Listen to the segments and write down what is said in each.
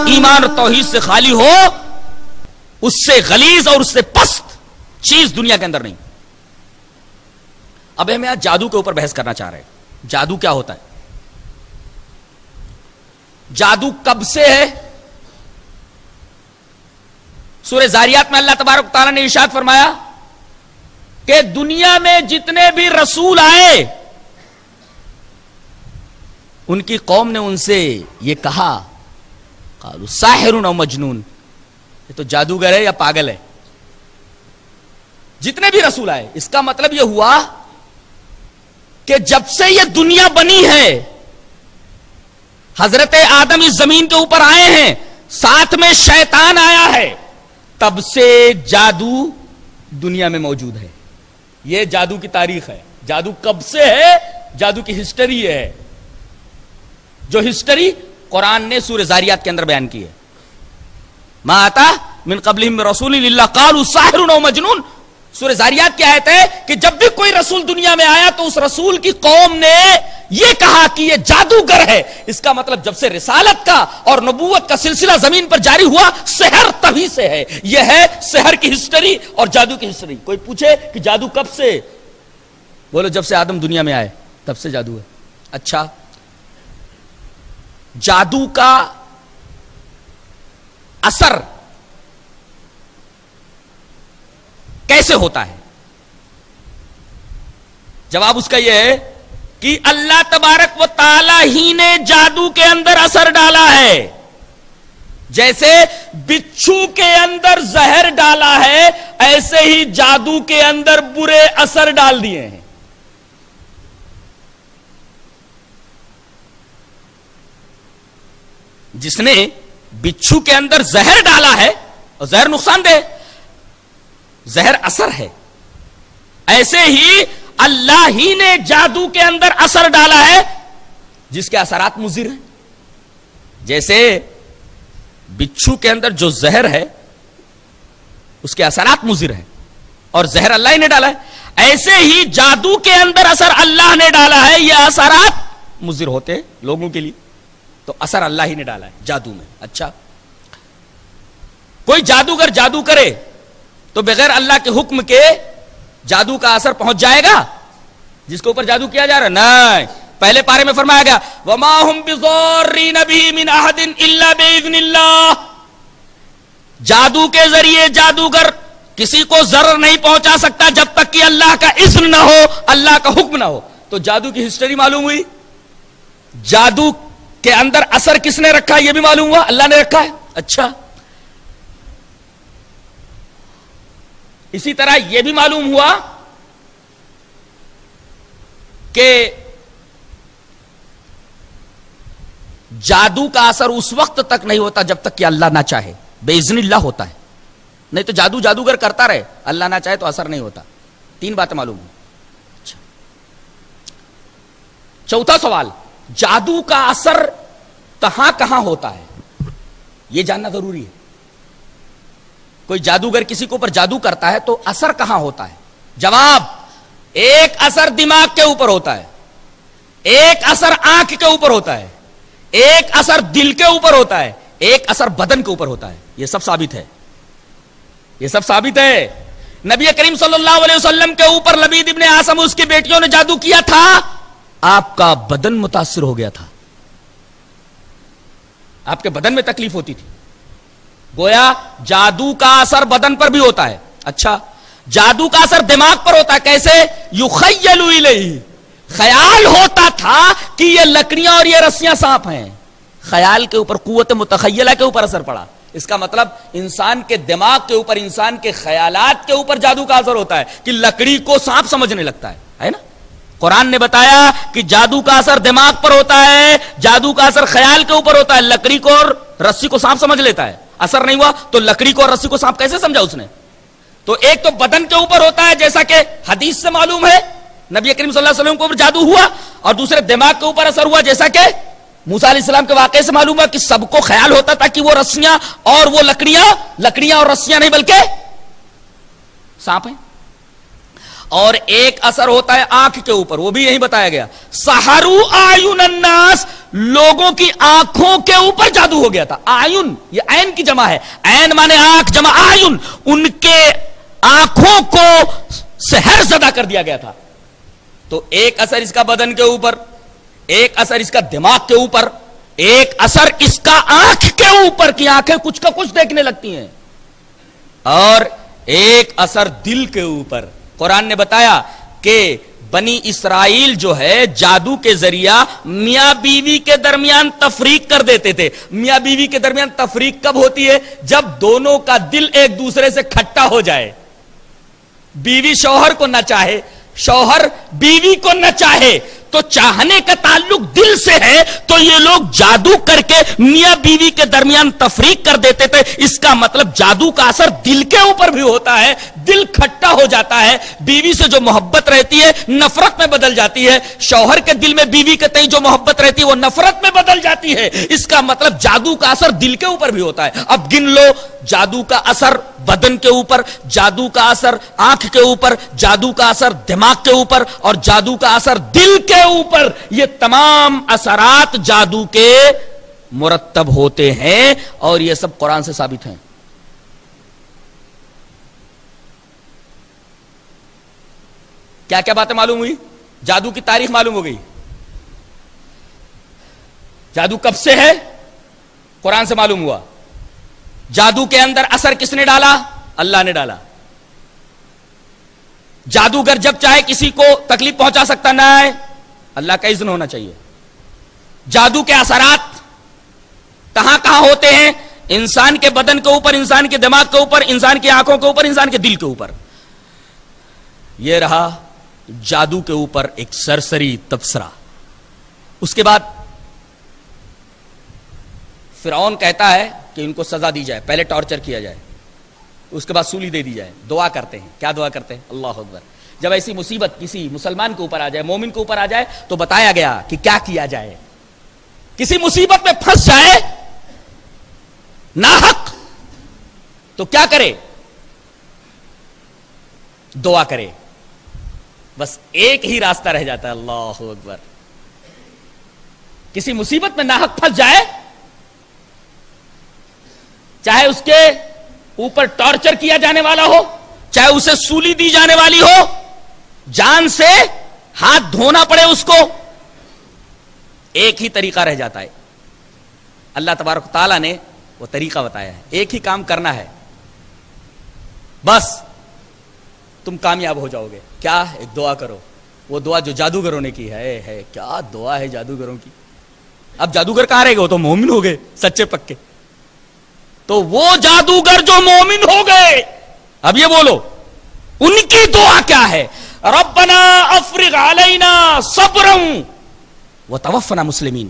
ایمان اور توحید سے خالی ہو، اس سے غلیظ اور اس سے پست چیز دنیا کے اندر نہیں۔ اب ہم یہاں جادو کے اوپر بحث کرنا چاہ رہے ہیں۔ جادو کیا ہوتا ہے؟ جادو کب سے ہے؟ سورہ زاریات میں اللہ تبارک و تعالیٰ نے ارشاد فرمایا کہ دنیا میں جتنے بھی رسول آئے ان کی قوم نے ان سے یہ کہا، قالوا ساحر او مجنون، یہ تو جادوگر ہے یا پاگل ہے۔ جتنے بھی رسول آئے، اس کا مطلب یہ ہوا کہ جب سے یہ دنیا بنی ہے، حضرت آدم اس زمین کے اوپر آئے ہیں، ساتھ میں شیطان آیا ہے، تب سے جادو دنیا میں موجود ہے۔ یہ جادو کی تاریخ ہے۔ جادو کب سے ہے؟ جادو کی ہسٹری ہے، جو ہسٹری قرآن نے سورہ زاریات کے اندر بیان کی ہے۔ ما آتا من قبلہم رسول الا قالوا ساحر او مجنون۔ سورہ زاریات کی آیت ہے کہ جب بھی کوئی رسول دنیا میں آیا تو اس رسول کی قوم نے یہ کہا کہ یہ جادوگر ہے۔ اس کا مطلب جب سے رسالت کا اور نبوت کا سلسلہ زمین پر جاری ہوا، سحر تبھی سے ہے۔ یہ ہے سحر کی ہسٹری اور جادو کی ہسٹری۔ کوئی پوچھے کہ جادو کب سے؟ بولو جب سے آدم دنیا میں آئے تب سے جادو ہے۔ اچھا، جادو کا اثر کیسے ہوتا ہے؟ جواب اس کا یہ ہے کہ اللہ تبارک و تعالی ہی نے جادو کے اندر اثر ڈالا ہے۔ جیسے بچھو کے اندر زہر ڈالا ہے، ایسے ہی جادو کے اندر برے اثر ڈال دیے ہیں۔ جس نے بچھو کے اندر زہر ڈالا ہے، اور زہر نقصان دہ، زہر اثر ہے، ایسے ہی اللہ ہی نے جادو کے اندر اثر ڈالا ہے جس کے اثرات مضر ہیں۔ جیسے بچھو کے اندر جو زہر ہے اس کے اثرات مضر ہیں اور زہر اللہ ہی نے ڈالا ہے، ایسے ہی جادو کے اندر اثر اللہ نے ڈالا ہے، یہ اثرات مضر ہوتے ہیں لوگوں کے لیے، تو اثر اللہ ہی نے ڈالا ہے جادو میں۔ اچھا، کوئی جادوگر جادو کرے تو بغیر اللہ کے حکم کے جادو کا اثر پہنچ جائے گا جس کے اوپر جادو کیا جا رہا ہے؟ نہیں، پہلے پارے میں فرمایا گیا وما هم بضارین به من احد الا باذن اللہ۔ جادو کے ذریعے جادوگر کسی کو ضرر نہیں پہنچا سکتا جب تک کہ اللہ کا اذن نہ ہو، اللہ کا حکم نہ ہو۔ تو جادو کی ہسٹری معلوم ہوئی۔ جادو کے اندر اثر کس نے رکھا یہ بھی معلوم ہوا، اللہ نے رکھا ہے۔ اچھا، اسی طرح یہ بھی معلوم ہوا کہ جادو کا اثر اس وقت تک نہیں ہوتا جب تک کہ اللہ نہ چاہے، بے اذن اللہ ہوتا ہے، نہیں تو جادو جادوگر کرتا رہے، اللہ نہ چاہے تو اثر نہیں ہوتا۔ تین باتیں معلوم ہوئی۔ اچھا، چوتھا سوال، جادو کا اثر کہاں کہاں ہوتا ہے یہ جاننا ضروری ہے۔ کوئی جادوگر کسی کے اوپر جادو کرتا ہے تو اثر کہاں ہوتا ہے؟ جواب، ایک اثر دماغ کے اوپر ہوتا ہے، ایک اثر آنکھ کے اوپر ہوتا ہے، ایک اثر دل کے اوپر ہوتا ہے، ایک اثر بدن کے اوپر ہوتا ہے۔ یہ سب ثابت ہے، یہ سب ثابت ہے۔ نبی کریم صلی اللہ علیہ وسلم کے اوپر لبید ابن عاصم اس کی بیٹیوں نے جادو کیا تھا، آپ کا بدن متاثر ہو گیا تھا، آپ کے بدن میں تکلیف ہوتی تھی۔ گویا جادو کا اثر بدن پر بھی ہوتا ہے۔ اچھا، جادو کا اثر دماغ پر ہوتا ہے، کیسے؟ یخیل الیہ، خیال ہوتا تھا کہ یہ لکڑیاں اور یہ رسیاں سانپ ہیں، خیال کے اوپر، قوت متخیلہ کے اوپر اثر پڑا۔ اس کا مطلب انسان کے دماغ کے اوپر، انسان کے خیالات کے اوپر جادو کا اثر ہوتا ہے کہ لکڑی کو سانپ سمجھنے لگتا ہے نا۔ قرآن نے بتایا کہ جادو کا اثر دماغ پر ہوتا ہے، جادو کا اثر خیال کے اوپر ہوتا ہے، لکڑی کو اور رسی کو سانپ سمجھ لیتا ہے۔ اثر نہیں ہوا تو لکڑی کو اور رسی کو سانپ کیسے سمجھا اس نے؟ تو ایک تو بدن کے اوپر ہوتا ہے جیسا کہ حدیث سے معلوم ہے، نبی کریم صلی اللہ علیہ وسلم کے اوپر جادو ہوا، اور دوسرے دماغ کے اوپر اثر ہوا جیسا کہ موسیٰ علیہ السلام کے واقعے سے معلوم ہوا کہ سب کو خیال ہوتا تھا کہ وہ رسیاں اور وہ لکڑیاں اور رسیاں نہیں بلکہ سانپ ہیں۔ اور ایک اثر ہوتا ہے آنکھ کے اوپر، وہ بھی یہی بتایا گیا، سحرو آیون الناس، لوگوں کی آنکھوں کے اوپر جادو ہو گیا تھا. آیون یہ عین کی جمع ہے، عین مانے آنکھ، جمع آیون، ان کے آنکھوں کو سحر زدہ کر دیا گیا تھا. تو ایک اثر اس کا بدن کے اوپر، ایک اثر اس کا دماغ کے اوپر، ایک اثر اس کا آنکھ کے اوپر کی آنکھیں کچھ کا کچھ دیکھنے لگتی ہیں، اور ایک اثر دل کے اوپر. قرآن نے بتایا کہ بنی اسرائیل جو ہے جادو کے ذریعہ میاں بیوی کے درمیان تفریق کر دیتے تھے. میاں بیوی کے درمیان تفریق کب ہوتی ہے؟ جب دونوں کا دل ایک دوسرے سے کھٹا ہو جائے. بیوی شوہر کو نہ چاہے، شوہر بیوی کو نہ چاہے، تو چاہنے کا تعلق دل سے ہے، تو یہ لوگ جادو کر کے میاں بیوی کے درمیان تفریق کر دیتے تھے. اس کا مطلب جادو کا اثر دل کے اوپر بھی ہوتا ہے، دل کھٹا ہو جاتا ہے، بیوی سے جو محبت رہتی ہے نفرت میں بدل جاتی ہے، شوہر کے دل میں بیوی کے تئیں جو محبت رہتی ہے وہ نفرت میں بدل جاتی ہے. اس کا مطلب جادو کا اثر دل کے اوپر بھی ہوتا ہے. اب گن لو، جادو کا اثر بدن کے اوپر، جادو کا اثر آنکھ کے اوپر، جادو کا اثر دماغ کے اوپر، اور جادو کا اثر دل کے اوپر. یہ تمام اثرات جادو کے مرتب ہوتے ہیں، اور یہ سب قرآن سے ثابت ہیں. کیا کیا باتیں معلوم ہوئی؟ جادو کی تاریخ معلوم ہو گئی. جادو کب سے ہے؟ قرآن سے معلوم ہوا. جادو کے اندر اثر کس نے ڈالا؟ اللہ نے ڈالا. جادوگر جب چاہے کسی کو تکلیف پہنچا سکتا نہ ہے، اللہ کا اذن ہونا چاہیے. جادو کے اثرات کہاں کہاں ہوتے ہیں؟ انسان کے بدن کے اوپر، انسان کے دماغ کے اوپر، انسان کی آنکھوں کے اوپر، انسان کے دل کے اوپر. یہ رہا جادو کے اوپر ایک سرسری تبصرہ. اس کے بعد فرعون کہتا ہے کہ ان کو سزا دی جائے، پہلے ٹارچر کیا جائے، اس کے بعد سولی دے دی جائے. دعا کرتے ہیں. کیا دعا کرتے ہیں؟ اللہ اکبر. جب ایسی مصیبت کسی مسلمان کے اوپر آ جائے، مومن کے اوپر آ جائے، تو بتایا گیا کہ کیا کیا جائے. کسی مصیبت میں پھنس جائے ناحق تو کیا کرے؟ دعا کرے. بس ایک ہی راستہ رہ جاتا ہے، اللہ اکبر. کسی مصیبت میں ناحق پھنس جائے، چاہے اس کے اوپر ٹارچر کیا جانے والا ہو، چاہے اسے سولی دی جانے والی ہو، جان سے ہاتھ دھونا پڑے اس کو، ایک ہی طریقہ رہ جاتا ہے. اللہ تبارک تعالیٰ نے وہ طریقہ بتایا ہے. ایک ہی کام کرنا ہے، بس تم کامیاب ہو جاؤ گے. کیا؟ ایک دعا کرو. وہ دعا جو جادوگروں نے کی ہے کیا دعا ہے جادوگروں کی. اب جادوگر کہاں رہے گے؟ وہ تو مومن ہو گئے سچے پکے. تو وہ جادوگر جو مومن ہو گئے، اب یہ بولو ان کی دعا کیا ہے؟ ربنا افرغ علینا صبرا وتوفنا مسلمین.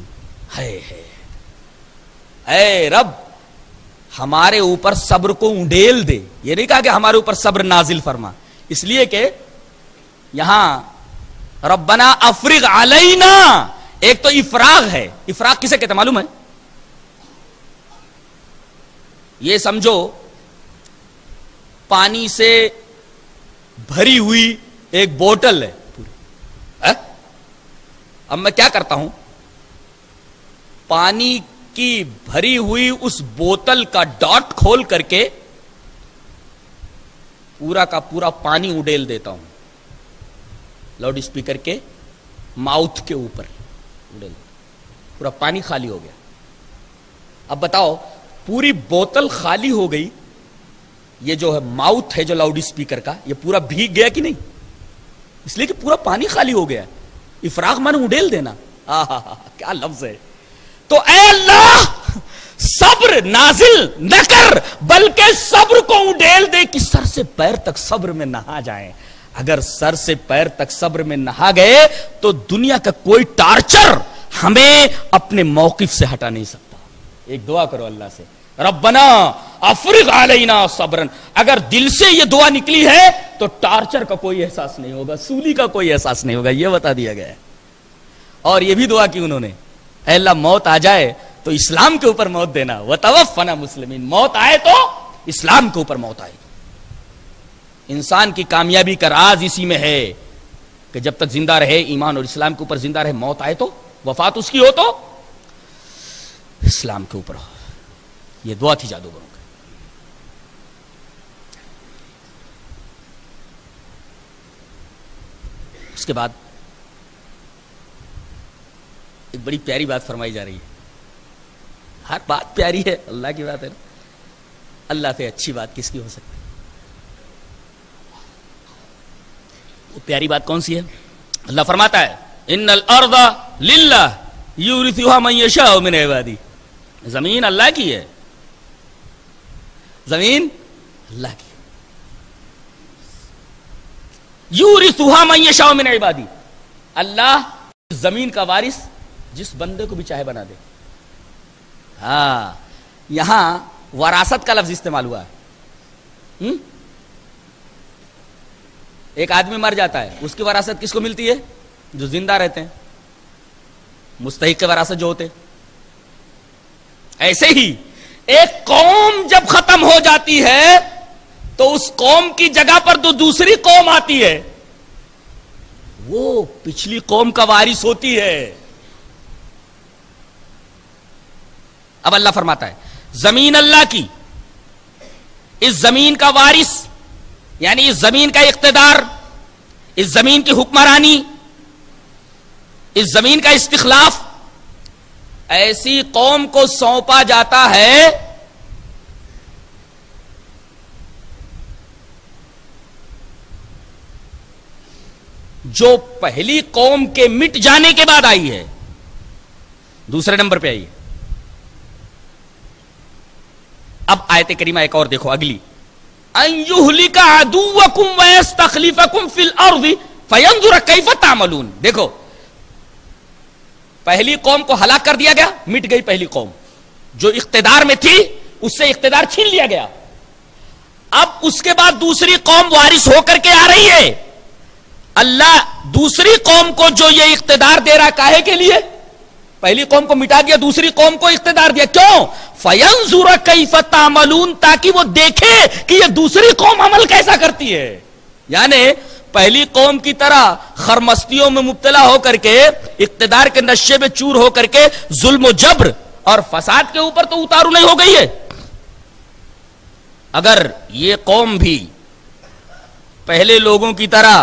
اے رب ہمارے اوپر صبر کو انڈیل دے. یہ نہیں کہا کہ ہمارے اوپر صبر نازل فرما، اس لیے کہ یہاں ربنا افرغ علینا، ایک تو افراغ ہے. افراغ کسے کہتے معلوم ہے؟ یہ سمجھو پانی سے بھری ہوئی ایک بوتل ہے پوری. اب میں کیا کرتا ہوں؟ پانی کی بھری ہوئی اس بوتل کا ڈاٹ کھول کر کے پورا کا پورا پانی اڈیل دیتا ہوں لاؤڈ اسپیکر کے ماؤتھ کے اوپر. اڈیل پورا پانی خالی ہو گیا. اب بتاؤ، پوری بوتل خالی ہو گئی، یہ جو ہے ماؤتھ ہے جو لاؤڈ اسپیکر کا، یہ پورا بھیگ گیا کہ نہیں؟ اس لیے کہ پورا پانی خالی ہو گیا. افراغ مانے اڈیل دینا. کیا لفظ ہے. تو اے اللہ صبر نازل نہ کر، بلکہ صبر کو اڈیل دے کہ سر سے پیر تک صبر میں نہا جائیں. اگر سر سے پیر تک صبر میں نہا گئے تو دنیا کا کوئی ٹارچر ہمیں اپنے موقف سے ہٹا نہیں سکتا. ایک دعا کرو اللہ سے، ربنا افرغ علینا صبرا. اگر دل سے یہ دعا نکلی ہے تو ٹارچر کا کوئی احساس نہیں ہوگا، سولی کا کوئی احساس نہیں ہوگا. یہ بتا دیا گیا ہے. اور یہ بھی دعا کی انہوں نے، اے اللہ موت آ جائے تو اسلام کے اوپر موت دینا، وتوفنا مسلمین. موت آئے تو اسلام کے اوپر موت آئے. انسان کی کامیابی کا راز اسی میں ہے کہ جب تک زندہ رہے، ایمان اور اسلام کے اوپر زندہ رہے، موت آئے تو، وفات اس کی ہو تو اسلام کے اوپر ہو. یہ دعا تھی جادوگروں کی. اس کے بعد ایک بڑی پیاری بات فرمائی جا رہی ہے. ہر بات پیاری ہے، اللہ کی بات ہے نا. اللہ سے اچھی بات کس کی ہو سکتی ہے؟ وہ پیاری بات کون سی ہے؟ اللہ فرماتا ہے ان الارض للہ یورثها من یشاء من عبادی. زمین اللہ کی ہے، زمین اللہ کی. یورثها من یشاء من عبادی. اللہ زمین کا وارث جس بندے کو بھی چاہے بنا دے. ہاں، یہاں وراثت کا لفظ استعمال ہوا ہے. ایک آدمی مر جاتا ہے، اس کی وراثت کس کو ملتی ہے؟ جو زندہ رہتے ہیں، مستحق کے وراثت جو ہوتے. ایسے ہی ایک قوم جب ختم ہو جاتی ہے تو اس قوم کی جگہ پر جو دوسری قوم آتی ہے وہ پچھلی قوم کا وارث ہوتی ہے. اب اللہ فرماتا ہے زمین اللہ کی، اس زمین کا وارث یعنی اس زمین کا اقتدار، اس زمین کی حکمرانی، اس زمین کا استخلاف ایسی قوم کو سونپا جاتا ہے جو پہلی قوم کے مٹ جانے کے بعد آئی ہے. دوسرے نمبر پہ آئی ہے. اب آیت کریمہ ایک اور دیکھو اگلی، ان یہلک عدوکم ویستخلفکم فی الارض فینظر کیف تعملون. دیکھو پہلی قوم کو ہلاک کر دیا گیا، مٹ گئی پہلی قوم جو اقتدار میں تھی، اس سے اقتدار چھین لیا گیا. اب اس کے بعد دوسری قوم وارث ہو کر کے آ رہی ہے. اللہ دوسری قوم کو جو یہ اقتدار دے رہا کاہے کے لیے؟ پہلی قوم کو مٹا دیا، دوسری قوم کو اقتدار دیا. کیوں؟ فَيَنْظُرَ كَيْفَ تَعْمَلُونَ، تاکہ وہ دیکھے کہ یہ دوسری قوم عمل کیسا کرتی ہے. یعنی پہلی قوم کی طرح خرمستیوں میں مبتلا ہو کر کے، اقتدار کے نشے میں چور ہو کر کے ظلم و جبر اور فساد کے اوپر تو اتارو نہیں ہو گئی ہے. اگر یہ قوم بھی پہلے لوگوں کی طرح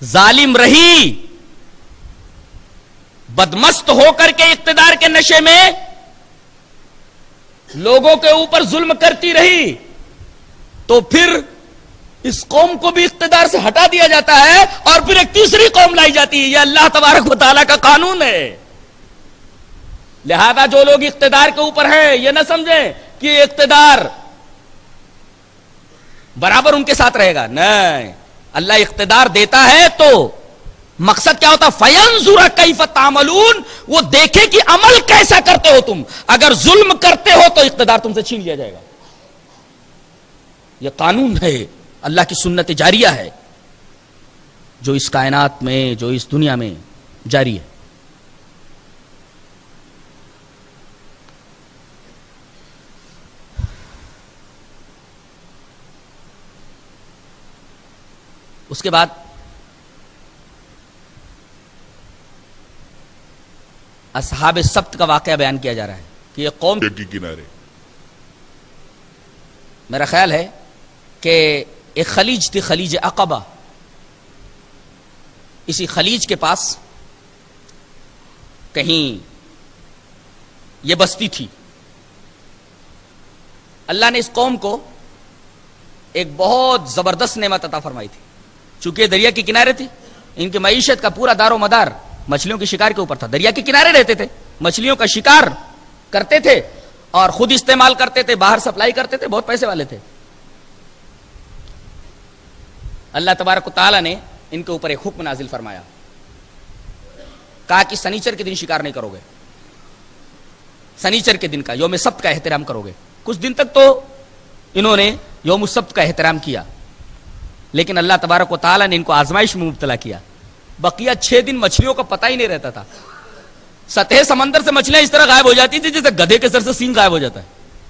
ظالم رہی، بدمست ہو کر کے اقتدار کے نشے میں لوگوں کے اوپر ظلم کرتی رہی، تو پھر اس قوم کو بھی اقتدار سے ہٹا دیا جاتا ہے اور پھر ایک تیسری قوم لائی جاتی ہے. یہ اللہ تبارک و تعالیٰ کا قانون ہے. لہذا جو لوگ اقتدار کے اوپر ہیں یہ نہ سمجھیں کہ یہ اقتدار برابر ان کے ساتھ رہے گا. نہیں، اللہ اقتدار دیتا ہے تو مقصد کیا ہوتا؟ فَيَنْظُرَ كَيْفَ تَعْمَلُونَ، وہ دیکھے کہ عمل کیسا کرتے ہو تم. اگر ظلم کرتے ہو تو اقتدار تم سے چھین لیا جائے گا. یہ قانون ہے، اللہ کی سنت جاریہ ہے جو اس کائنات میں، جو اس دنیا میں جاری ہے. اس کے بعد اصحاب سبت کا واقعہ بیان کیا جا رہا ہے کہ یہ قوم کے کنارے، میرا خیال ہے کہ ایک خلیج تھی، خلیج عقبہ. اسی خلیج کے پاس کہیں یہ بستی تھی. اللہ نے اس قوم کو ایک بہت زبردست نعمت عطا فرمائی تھی. چونکہ دریا کے کنارے تھے، ان کی معیشت کا پورا دار و مدار مچھلیوں کے شکار کے اوپر تھا. دریا کے کنارے رہتے تھے، مچھلیوں کا شکار کرتے تھے اور خود استعمال کرتے تھے، باہر سپلائی کرتے تھے. بہت پیسے والے تھے. اللہ تبارک و تعالیٰ نے ان کے اوپر ایک حکم نازل فرمایا، کہا کہ سنیچر کے دن شکار نہیں کرو گے، سنیچر کے دن کا، یوم سبت کا احترام کرو گے. کچھ دن تک تو انہوں نے یوم السبت کا احترام کیا، لیکن اللہ تبارک و تعالیٰ نے ان کو آزمائش میں مبتلا کیا. بقیہ 6 دن مچھلیوں کا پتہ ہی نہیں رہتا تھا. سطح سمندر سے مچھلیاں اس طرح غائب ہو جاتی تھی جیسے گدھے کے سر سے سینگ غائب ہو جاتا ہے،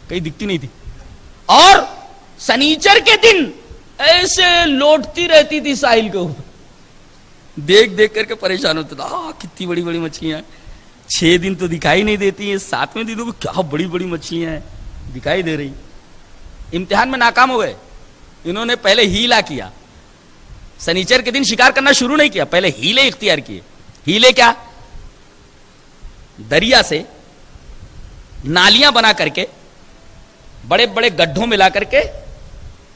کہیں دکھتی نہیں تھی. اور سنیچر کے دن ایسے لوٹتی رہتی تھی ساحل کے اوپر، دیکھ دیکھ کر کے پریشان ہوتا تھا، کتنی بڑی بڑی مچھلیاں ہیں، 6 دن تو دکھائی نہیں دیتی ہیں، 7ویں دن تو کیا بڑی بڑی مچھلیاں ہیں دکھائی دے رہی۔ امتحان میں ناکام ہو گئے، انہوں نے پہلے ہیلا کیا، سنیچر کے دن شکار کرنا شروع نہیں کیا، پہلے ہیلے اختیار کیے۔ ہیلے کیا؟ دریا سے نالیاں بنا کر کے بڑے بڑے گڈھوں میں لا کر کے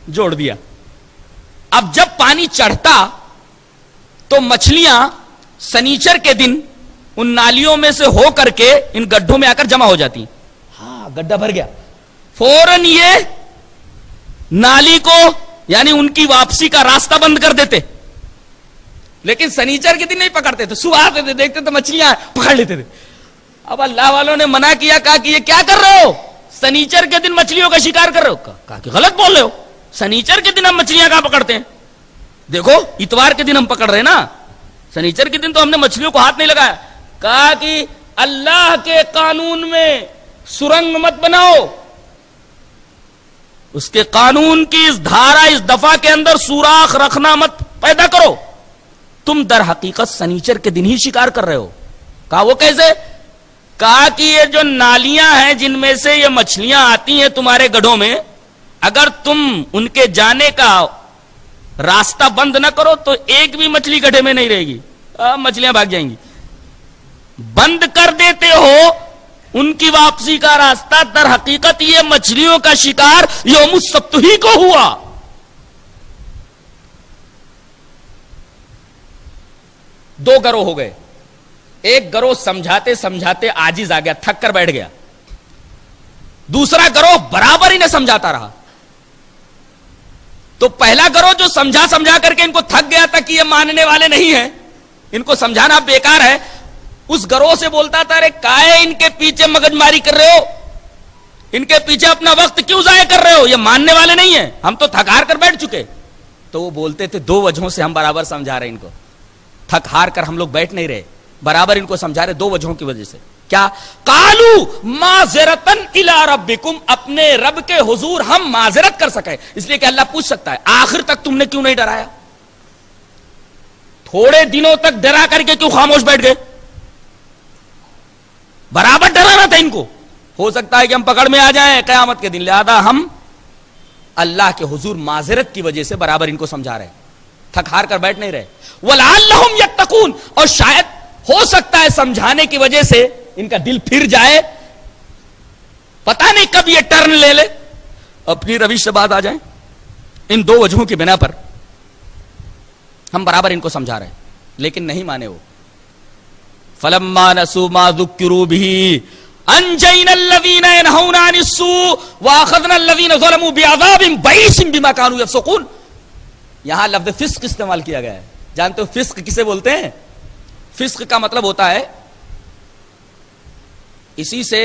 جوڑ دیا۔ اب جب پانی چڑھتا تو مچھلیاں سنیچر کے دن ان نالیوں میں سے ہو کر کے ان گڈھوں میں آ کر جمع ہو جاتی، ہاں گڈھا بھر گیا، فوراً یہ نالی کو یعنی ان کی واپسی کا راستہ بند کر دیتے، لیکن سنیچر کے دن نہیں پکڑتے تھے، صبح آتے تھے دیکھتے تو مچھلیاں پکڑ لیتے تھے۔ اب اللہ والوں نے منع کیا، کہا کہ یہ کیا کر رہے ہو، سنیچر کے دن مچھلیوں کا شکار کر رہے ہو، کہا کہ غلط بول رہے ہو، سنیچر کے دن ہم مچھلیاں کہاں پکڑتے ہیں، دیکھو اتوار کے دن ہم پکڑ رہے ہیں نا، سنیچر کے دن تو ہم نے مچھلیوں کو ہاتھ نہیں لگایا۔ کہا کہ اللہ کے قانون میں سرنگ مت بناؤ، اس کے قانون کی اس دھارا اس دفعہ کے اندر سوراخ رکھنا مت پیدا کرو، تم در حقیقت سنیچر کے دن ہی شکار کر رہے ہو۔ کہا وہ کیسے؟ کہا کہ یہ جو نالیاں ہیں جن میں سے یہ مچھلیاں آتی ہیں تمہارے گڑھوں میں، اگر تم ان کے جانے کا راستہ بند نہ کرو تو ایک بھی مچھلی گڑھے میں نہیں رہے گی، مچھلیاں بھاگ جائیں گی، بند کر دیتے ہو ان کی واپسی کا راستہ، در حقیقت یہ مچھلیوں کا شکار یوم السبت ہی کو ہوا۔ دو گروہ ہو گئے، ایک گروہ سمجھاتے سمجھاتے عاجز آ گیا، تھک کر بیٹھ گیا، دوسرا گروہ برابر ہی نہ سمجھاتا رہا۔ تو پہلا گروہ جو سمجھا سمجھا کر کے ان کو تھک گیا تھا کہ یہ ماننے والے نہیں ہیں، ان کو سمجھانا بیکار ہے، اس گروہ سے بولتا تھا ارے کائے ان کے پیچھے مگج ماری کر رہے ہو، ان کے پیچھے اپنا وقت کیوں ضائع کر رہے ہو، یہ ماننے والے نہیں ہیں، ہم تو تھک ہار کر بیٹھ چکے۔ تو وہ بولتے تھے 2 وجہوں سے ہم برابر سمجھا رہے ہیں ان کو، تھک ہار کر ہم لوگ بیٹھ نہیں رہے، برابر ان کو سمجھا رہے 2 وجہوں کی وجہ سے۔ کیا؟ قالو معذرتن الی ربکم، اپنے رب کے حضور ہم معذرت کر سکے، اس لیے کہ اللہ پوچھ سکتا ہے آخر تک تم نے کیوں نہیں ڈرایا، تھوڑے دنوں تک ڈرا کر کے کیوں خاموش بیٹھ گئے، برابر ڈرانا تھا ان کو، ہو سکتا ہے کہ ہم پکڑ میں آ جائیں قیامت کے دن، لہذا ہم اللہ کے حضور معذرت کی وجہ سے برابر ان کو سمجھا رہے، تھک ہار کر بیٹھ نہیں رہے۔ وَلَعَلَّهُمْ يَتَّقُونَ، اور شاید ہو سکتا ہے سمجھانے کی وجہ سے ان کا دل پھر جائے، پتہ نہیں کب یہ ٹرن لے لے، اپنی روش سے بات آ جائیں۔ ان 2 وجہوں کی بنا پر ہم برابر ان کو سمجھا رہے ہیں، لیکن نہیں مانے وہ۔ فَلَمَّا نَسُوا مَا ذُكِّرُوا بِهِ أَنجَيْنَا الَّذِينَ يَنْهَوْنَ عَنِ السُّوءِ وَأَخَذْنَا الَّذِينَ ظَلَمُوا بِعَذَابٍ بَئِيسٍ بِمَا كَانُوا يَفْسُقُونَ۔ یہاں لفظ فسق استعمال کیا گیا ہے، جانتے ہو فسق کسے بولتے ہیں؟ فسق کا مطلب ہوتا ہے، اسی سے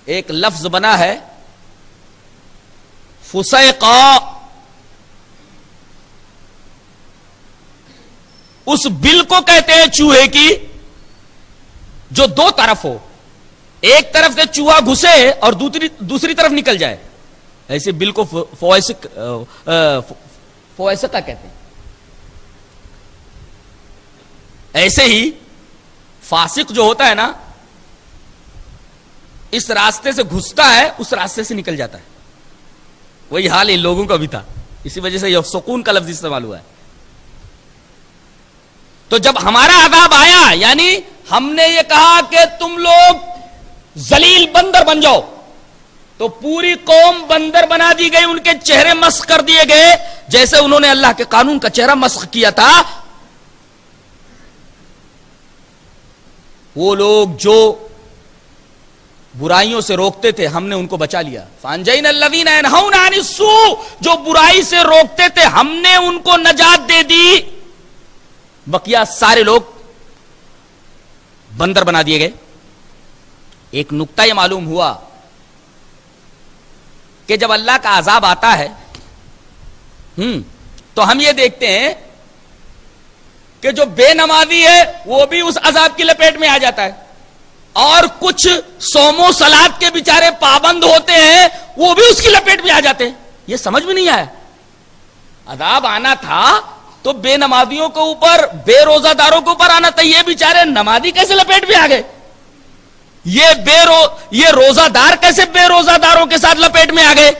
ایک لفظ بنا ہے فسیقا، اس بل کو کہتے ہیں چوہے کی جو 2 طرف ہو، ایک طرف سے چوہا گھسے اور دوسری طرف نکل جائے، ایسے بل کو فویسقا کہتے ہیں۔ ایسے ہی فاسق جو ہوتا ہے نا، اس راستے سے گھستا ہے اس راستے سے نکل جاتا ہے، وہی حال ان لوگوں کا بھی تھا، اسی وجہ سے یفسقون کا لفظ استعمال ہوا ہے۔ تو جب ہمارا عذاب آیا، یعنی ہم نے یہ کہا کہ تم لوگ ذلیل بندر بن جاؤ، تو پوری قوم بندر بنا دی گئی، ان کے چہرے مسخ کر دیے گئے، جیسے انہوں نے اللہ کے قانون کا چہرہ مسخ کیا تھا۔ وہ لوگ جو برائیوں سے روکتے تھے ہم نے ان کو بچا لیا، فَأَنْجَيْنَا الَّذِينَ يَنْهَوْنَ عَنِ السُّوءِ، جو برائی سے روکتے تھے ہم نے ان کو نجات دے دی، بقیہ سارے لوگ بندر بنا دیے گئے۔ ایک نقطہ یہ معلوم ہوا کہ جب اللہ کا عذاب آتا ہے تو ہم یہ دیکھتے ہیں کہ جو بے نمازی ہے وہ بھی اس عذاب کی لپیٹ میں آ جاتا ہے، اور کچھ صوم و صلات کے بیچارے پابند ہوتے ہیں وہ بھی اس کی لپیٹ میں آ جاتے ہیں۔ یہ سمجھ میں نہیں آیا. عذاب آنا تھا تو بے نمازیوں کے اوپر, بے روزہ داروں کے اوپر آنا تھا. یہ بیچارے نمازی کیسے لپیٹ میں آ گئے؟ یہ روزہ دار کیسے بے روزہ داروں کے ساتھ لپیٹ میں آ گئے؟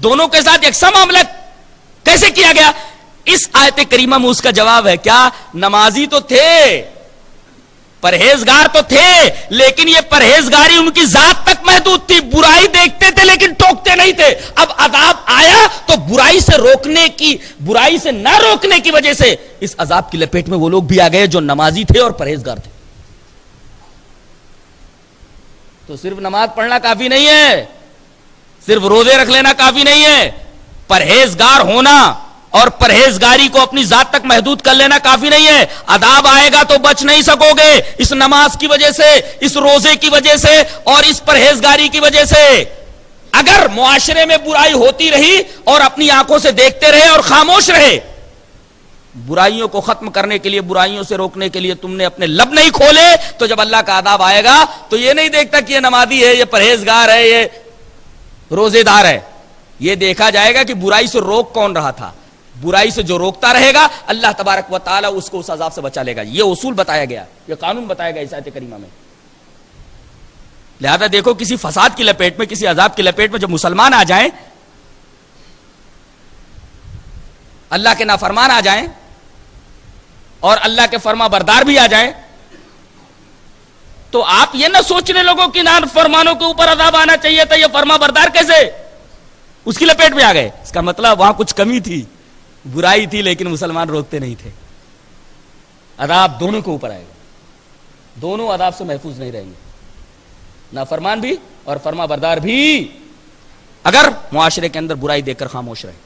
دونوں کے ساتھ یکساں معاملہ کیسے کیا گیا؟ اس آیت کریمہ میں اس کا جواب ہے کیا؟ نمازی تو تھے, پرہیزگار تو تھے, لیکن یہ پرہیزگاری ان کی ذات تک محدود تھی. برائی دیکھتے تھے لیکن ٹوکتے نہیں تھے. اب عذاب آیا تو برائی سے نہ روکنے کی وجہ سے اس عذاب کی لپیٹ میں وہ لوگ بھی آ گئے جو نمازی تھے اور پرہیزگار تھے. تو صرف نماز پڑھنا کافی نہیں ہے, صرف روزے رکھ لینا کافی نہیں ہے, پرہیزگار ہونا اور پرہیزگاری کو اپنی ذات تک محدود کر لینا کافی نہیں ہے. عذاب آئے گا تو بچ نہیں سکو گے اس نماز کی وجہ سے, اس روزے کی وجہ سے اور اس پرہیزگاری کی وجہ سے. اگر معاشرے میں برائی ہوتی رہی اور اپنی آنکھوں سے دیکھتے رہے اور خاموش رہے, برائیوں کو ختم کرنے کے لیے, برائیوں سے روکنے کے لیے تم نے اپنے لب نہیں کھولے, تو جب اللہ کا عذاب آئے گا تو یہ نہیں دیکھتا کہ یہ نمازی ہے, یہ پرہیزگار ہے, یہ روزے دار ہے. یہ دیکھا جائے گا کہ برائی سے روک کون رہا تھا. برائی سے جو روکتا رہے گا اللہ تبارک و تعالی اس کو اس عذاب سے بچا لے گا. یہ اصول بتایا گیا, یہ قانون بتایا گیا اس آیت کریمہ میں. لہذا دیکھو, کسی فساد کی لپیٹ میں, کسی عذاب کی لپیٹ میں جب مسلمان آ جائیں, اللہ کے نافرمان آ جائیں اور اللہ کے فرما بردار بھی آ جائیں, تو آپ یہ نہ سوچنے لوگوں کہ نافرمانوں کے اوپر عذاب آنا چاہیے تھا, یہ فرما بردار کیسے اس کی لپیٹ میں آ گئے. اس کا مطلب وہاں کچھ کمی تھی, برائی تھی, لیکن مسلمان روکتے نہیں تھے. عذاب دونوں کے اوپر آئے گا, دونوں عذاب سے محفوظ نہیں رہیں گے, نافرمان بھی اور فرما بردار بھی, اگر معاشرے کے اندر برائی دیکھ کر خاموش رہے.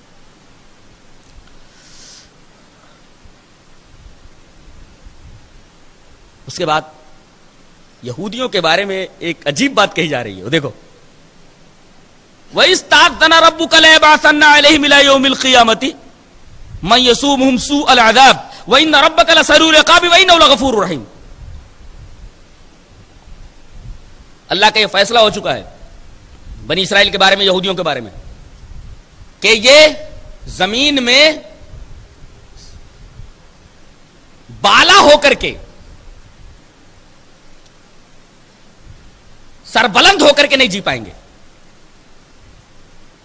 اس کے بعد یہودیوں کے بارے میں ایک عجیب بات کہی جا رہی ہے. دیکھو, وَإِسْتَعْذَنَ رَبُّكَ لَيَبْعَثَنَّ عَلَيْهِمْ إِلَى يَوْمِ الْقِيَامَةِ مَن يَسُومُهُمْ سُوءَ الْعَذَابِ وَإِنَّ رَبَّكَ لَسَرِيعُ الْعِقَابِ وَإِنَّهُ لَغَفُورٌ رَحِيمٌ. اللہ کا یہ فیصلہ ہو چکا ہے بنی اسرائیل کے بارے میں, یہودیوں کے بارے میں, کہ یہ زمین میں بالا ہو کر کے, سربلند ہو کر کے نہیں جی پائیں گے.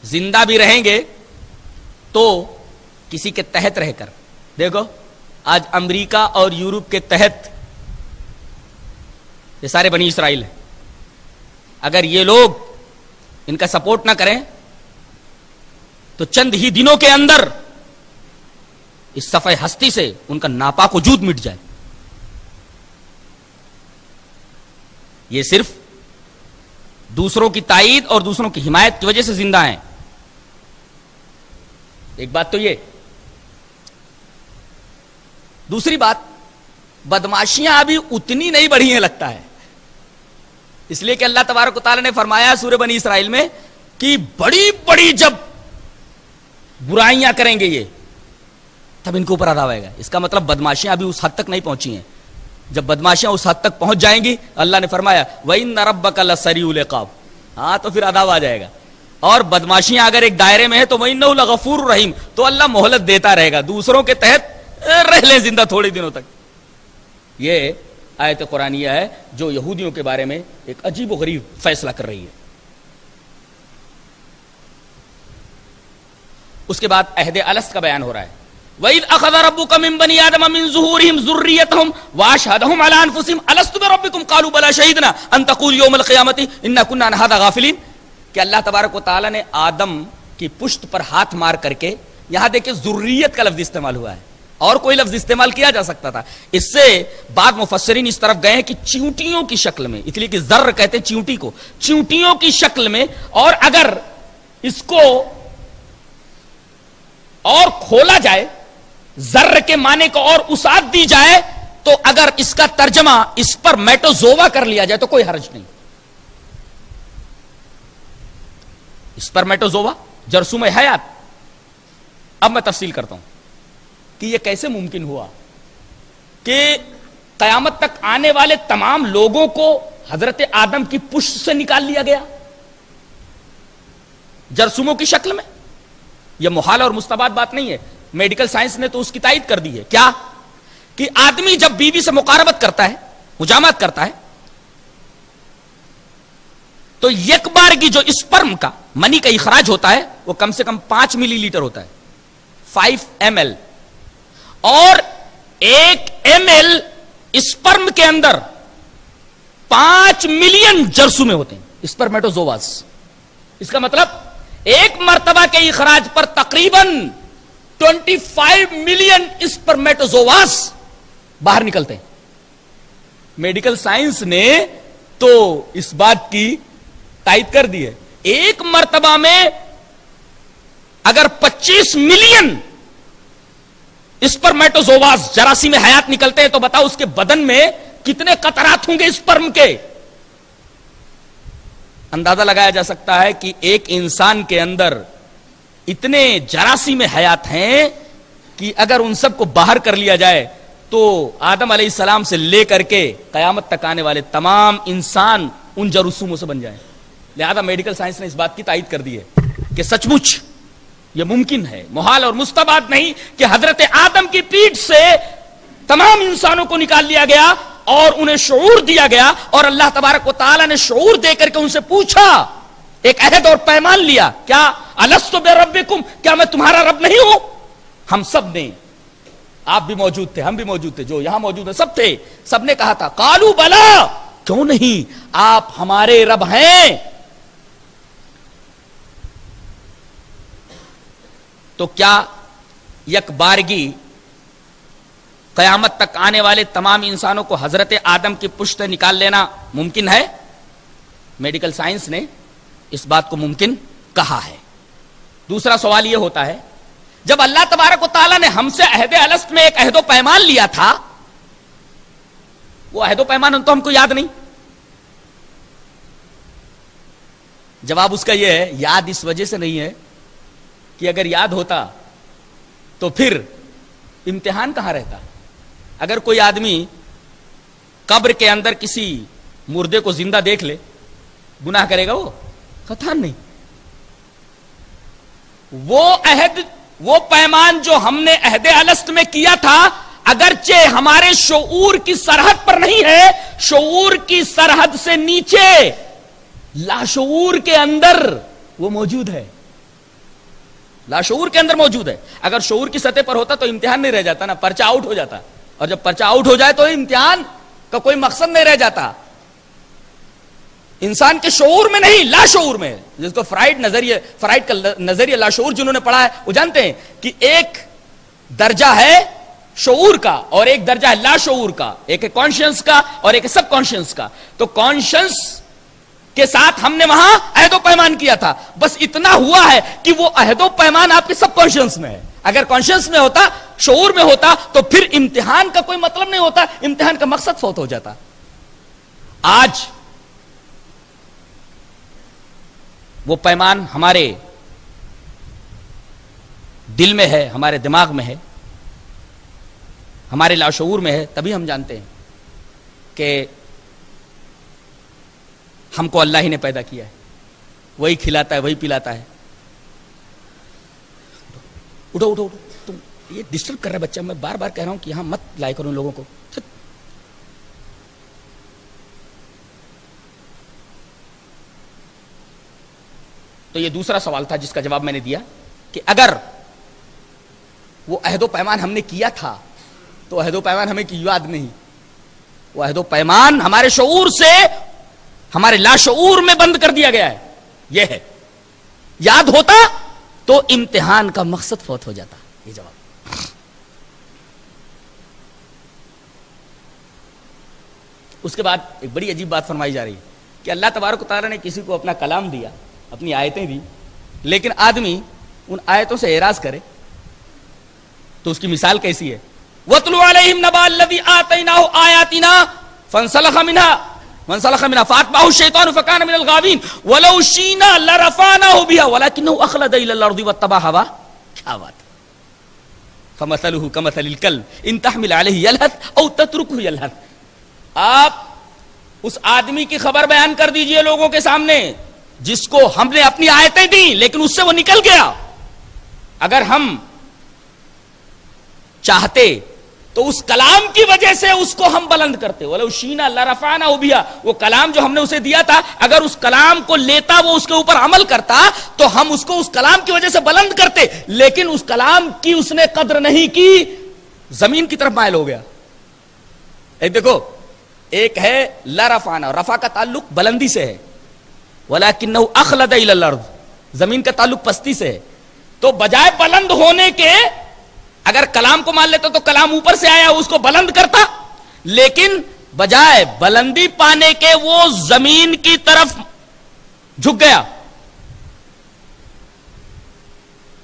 زندہ بھی رہیں گے تو کسی کے تحت رہ کر. دیکھو, آج امریکہ اور یورپ کے تحت یہ سارے بنی اسرائیل ہیں. اگر یہ لوگ ان کا سپورٹ نہ کریں تو چند ہی دنوں کے اندر اس صفحہ ہستی سے ان کا ناپاک وجود مٹ جائے. یہ صرف دوسروں کی تائید اور دوسروں کی حمایت کی وجہ سے زندہ ہیں. ایک بات تو یہ. دوسری بات, بدماشیاں ابھی اتنی نہیں بڑھی ہیں لگتا ہے, اس لیے کہ اللہ تبارک و تعالی نے فرمایا سورہ بنی اسرائیل میں کہ بڑی بڑی جب برائیاں کریں گے یہ, تب ان کے اوپر عذاب آئے گا. اس کا مطلب بدماشیاں ابھی اس حد تک نہیں پہنچی ہیں. جب بدماشیاں اس حد تک پہنچ جائیں گی, اللہ نے فرمایا وَإِنَّ رَبَّكَ لَسَرِيعُ الْعِقَابِ, ہاں تو پھر عذاب آ جائے گا. اور بدماشیاں اگر ایک دائرے میں ہے تو وَإِنَّهُ لَغَفُورٌ رَحِيمٌ, تو اللہ مہلت دیتا رہے گا, دوسروں کے تحت رہ لیں زندہ تھوڑے دنوں تک. یہ آیت قرآنیہ ہے جو یہودیوں کے بارے میں ایک عجیب و غریب فیصلہ کر رہی ہے. اس کے بعد عہد الست کا بیان ہو رہا ہے. وَإِذْ أَخَذَ رَبُّكَ مِن بَنِي آدَمَ مِن ظُهُورِهِمْ ذُرِّيَّتَهُمْ وَأَشْهَدَهُمْ عَلَىٰ أَنفُسِهِمْ أَلَسْتُ بِرَبِّكُمْ قَالُوا بَلَىٰ شَهِدْنَا أَن تَقُولُوا يَوْمَ الْقِيَامَةِ إِنَّا كُنَّا عَنْ هَٰذَا غَافِلِينَ. کہ اللہ تبارک و تعالیٰ نے آدم کی پشت پر ہاتھ مار کر کے, یہاں دیکھیں ذریت کا لفظ استعمال ہوا ہے, اور کوئی لفظ استعمال کیا جا سکتا تھا. اس سے بعد مفسرین اس طرف گئے ہیں کہ چیونٹیوں کی شکل میں, اس لیے کہ ذر کہتے ہیں چیونٹی کو, چیونٹیوں کی شکل میں, اور اگر اس کو اور کھولا جائے, ذر کے معنی کو اور اسات دی جائے, تو اگر اس کا ترجمہ اس پر میٹوزوا کر لیا جائے تو کوئی حرج نہیں. اس پر میٹوزوا جرثوم حیات. اب میں تفصیل کرتا ہوں کہ یہ کیسے ممکن ہوا کہ قیامت تک آنے والے تمام لوگوں کو حضرت آدم کی پشت سے نکال لیا گیا جرثوموں کی شکل میں. یہ محال اور مستبعد بات نہیں ہے، میڈیکل سائنس نے تو اس کی تائید کر دی ہے. کیا کہ آدمی جب بیوی سے مقاربت کرتا ہے، مجامعت کرتا ہے، تو یک بار کی جو اسپرم کا منی کا اخراج ہوتا ہے وہ کم سے کم 5 ملی لیٹر ہوتا ہے، 5 ml، اور 1 ml اسپرم کے اندر 5 ملین جرثومے ہوتے ہیں، اسپرمیٹوزواز. اس کا مطلب ایک مرتبہ کے اخراج پر تقریباً 25 ملین اسپرمیٹوزواز باہر نکلتے ہیں. میڈیکل سائنس نے تو اس بات کی تائید کر دی ہے. ایک مرتبہ میں اگر 25 ملین اسپرمیٹوزواز جراثیم حیات نکلتے ہیں تو بتاؤ اس کے بدن میں کتنے قطرات ہوں گے اسپرم کے. اندازہ لگایا جا سکتا ہے کہ ایک انسان کے اندر اتنے جراثیم حیات ہیں کہ اگر ان سب کو باہر کر لیا جائے تو آدم علیہ السلام سے لے کر کے قیامت تک آنے والے تمام انسان ان جراثیموں سے بن جائیں. لہذا میڈیکل سائنس نے اس بات کی تائید کر دی ہے کہ سچ مچ یہ ممکن ہے، محال اور مستبعد نہیں کہ حضرت آدم کی پیٹھ سے تمام انسانوں کو نکال لیا گیا اور انہیں شعور دیا گیا، اور اللہ تبارک و تعالی نے شعور دے کر کے ان سے پوچھا، ایک عہد اور پیمان لیا، کیا الست بربکم، کیا میں تمہارا رب نہیں ہوں؟ ہم سب نے، آپ بھی موجود تھے، ہم بھی موجود تھے، جو یہاں موجود ہیں سب تھے، سب نے کہا تھا قالوا بلا، کیوں نہیں، آپ ہمارے رب ہیں. تو کیا یک بارگی قیامت تک آنے والے تمام انسانوں کو حضرت آدم کی پشت نکال لینا ممکن ہے؟ میڈیکل سائنس نے اس بات کو ممکن کہا ہے. دوسرا سوال یہ ہوتا ہے، جب اللہ تبارک و تعالیٰ نے ہم سے عہد الست میں ایک عہد و پیمان لیا تھا، وہ عہد و پیمان تو ہم کو یاد نہیں. جواب اس کا یہ ہے، یاد اس وجہ سے نہیں ہے کہ اگر یاد ہوتا تو پھر امتحان کہاں رہتا. اگر کوئی آدمی قبر کے اندر کسی مردے کو زندہ دیکھ لے، گناہ کرے گا وہ؟ قطعاً نہیں. وہ عہد، وہ پیمان جو ہم نے عہد الست میں کیا تھا، اگرچہ ہمارے شعور کی سرحد پر نہیں ہے، شعور کی سرحد سے نیچے لاشعور کے اندر وہ موجود ہے، لاشعور کے اندر موجود ہے. اگر شعور کی سطح پر ہوتا تو امتحان نہیں رہ جاتا نا، پرچہ آؤٹ ہو جاتا، اور جب پرچہ آؤٹ ہو جائے تو امتحان کا کوئی مقصد نہیں رہ جاتا. انسان کے شعور میں نہیں، لاشعور میں، جس کو فرائڈ کا نظریہ لاشعور جنہوں نے پڑھا ہے وہ جانتے ہیں کہ ایک درجہ ہے شعور کا اور ایک درجہ ہے لاشعور کا، ایک ہے کانشینس کا اور ایک ہے سب کانشینس کا. تو کانشینس کے ساتھ ہم نے وہاں عہد و پیمان کیا تھا، بس اتنا ہوا ہے کہ وہ عہد و پیمان آپ کے سب کانشینس میں ہے. اگر کانشینس میں ہوتا، شعور میں ہوتا، تو پھر امتحان کا کوئی مطلب نہیں ہوتا، امتحان کا مقصد فوت ہو جاتا. آج وہ پیمان ہمارے دل میں ہے، ہمارے دماغ میں ہے، ہمارے لاشعور میں ہے، تبھی ہم جانتے ہیں کہ ہم کو اللہ ہی نے پیدا کیا ہے، وہی کھلاتا ہے، وہی پلاتا ہے. اٹھو اٹھو اٹھو، تم یہ ڈسٹرب کر رہا ہے بچہ، میں بار بار کہہ رہا ہوں کہ یہاں مت لائے کروں لوگوں کو. تو یہ دوسرا سوال تھا جس کا جواب میں نے دیا کہ اگر وہ عہد و پیمان ہم نے کیا تھا تو عہد و پیمان ہمیں یاد نہیں، وہ عہد و پیمان ہمارے شعور سے ہمارے لاشعور میں بند کر دیا گیا ہے. یہ ہے، یاد ہوتا تو امتحان کا مقصد فوت ہو جاتا. یہ جواب. اس کے بعد ایک بڑی عجیب بات فرمائی جا رہی ہے کہ اللہ تبارک و تعالیٰ نے کسی کو اپنا کلام دیا، اپنی آیتیں دی، لیکن آدمی ان آیتوں سے اعراض کرے تو اس کی مثال کیسی ہے؟ وَاتْلُ عَلَيْهِمْ نَبَأَ الَّذِي آتَيْنَاهُ آيَاتِنَا فَانْسَلَخَ فَأَتْبَعَهُ الشَّيْطَانُ فَكَانَ مِنَ الْغَاوِينَ وَلَوْ شِئْنَا لَرَفَعْنَاهُ بِهَا وَلَكِنَّهُ أَخْلَدَ إِلَى الْأَرْضِ وَاتَّبَعَ هَوَاهُ. کیا بات ہے. فَمَثَلُهُ كَمَثَلِ الْكَلْبِ إِن تَحْمِلْ عَلَيْهِ يَلْهَثْ أَوْ تَتْرُكْهُ يَلْهَثْ. آپ اس آدمی کی خبر بیان کر دیجئے لوگوں کے سامنے جس کو ہم نے اپنی آیتیں دی لیکن اس سے وہ نکل گیا. اگر ہم چاہتے تو اس کلام کی وجہ سے اس کو ہم بلند کرتے. وَلَوْ شِئْنَا لَرَفَعْنَاهُ بِهَا, وہ کلام جو ہم نے اسے دیا تھا, اگر اس کلام کو لیتا, وہ اس کے اوپر عمل کرتا, تو ہم اس کو اس کلام کی وجہ سے بلند کرتے. لیکن اس کلام کی اس نے قدر نہیں کی, زمین کی طرف مائل ہو گیا. دیکھو, ایک ہے لَرَفَعْنَاهُ, رفع کا تعلق بلندی سے ہے, وَلَكِنَّهُ أَخْلَدَ إِلَى الْأَرْضِ, زمین کا تعلق پستی سے ہے. تو بجائے بلند ہونے کے, اگر کلام کو مان لیتا تو کلام اوپر سے آیا, اس کو بلند کرتا, لیکن بجائے بلندی پانے کے وہ زمین کی طرف جھک گیا,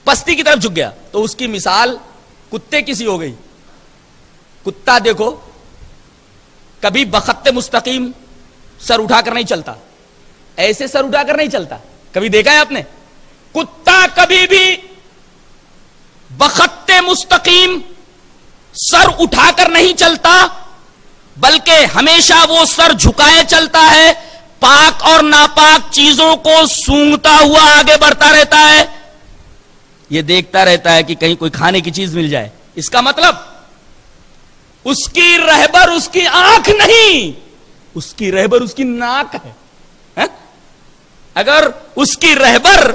پستی کی طرف جھک گیا. تو اس کی مثال کتے کی سی ہو گئی. کتا دیکھو کبھی بخط مستقیم سر اٹھا کر نہیں چلتا, ایسے سر اٹھا کر نہیں چلتا. کبھی دیکھا ہے آپ نے؟ کتا کبھی بھی بخط مستقیم سر اٹھا کر نہیں چلتا, بلکہ ہمیشہ وہ سر جھکائے چلتا ہے, پاک اور ناپاک چیزوں کو سونگتا ہوا آگے بڑھتا رہتا ہے. یہ دیکھتا رہتا ہے کہ کہیں کوئی کھانے کی چیز مل جائے. اس کا مطلب اس کی رہبر اس کی آنکھ نہیں, اس کی رہبر اس کی ناک ہے. اگر اس کی رہبر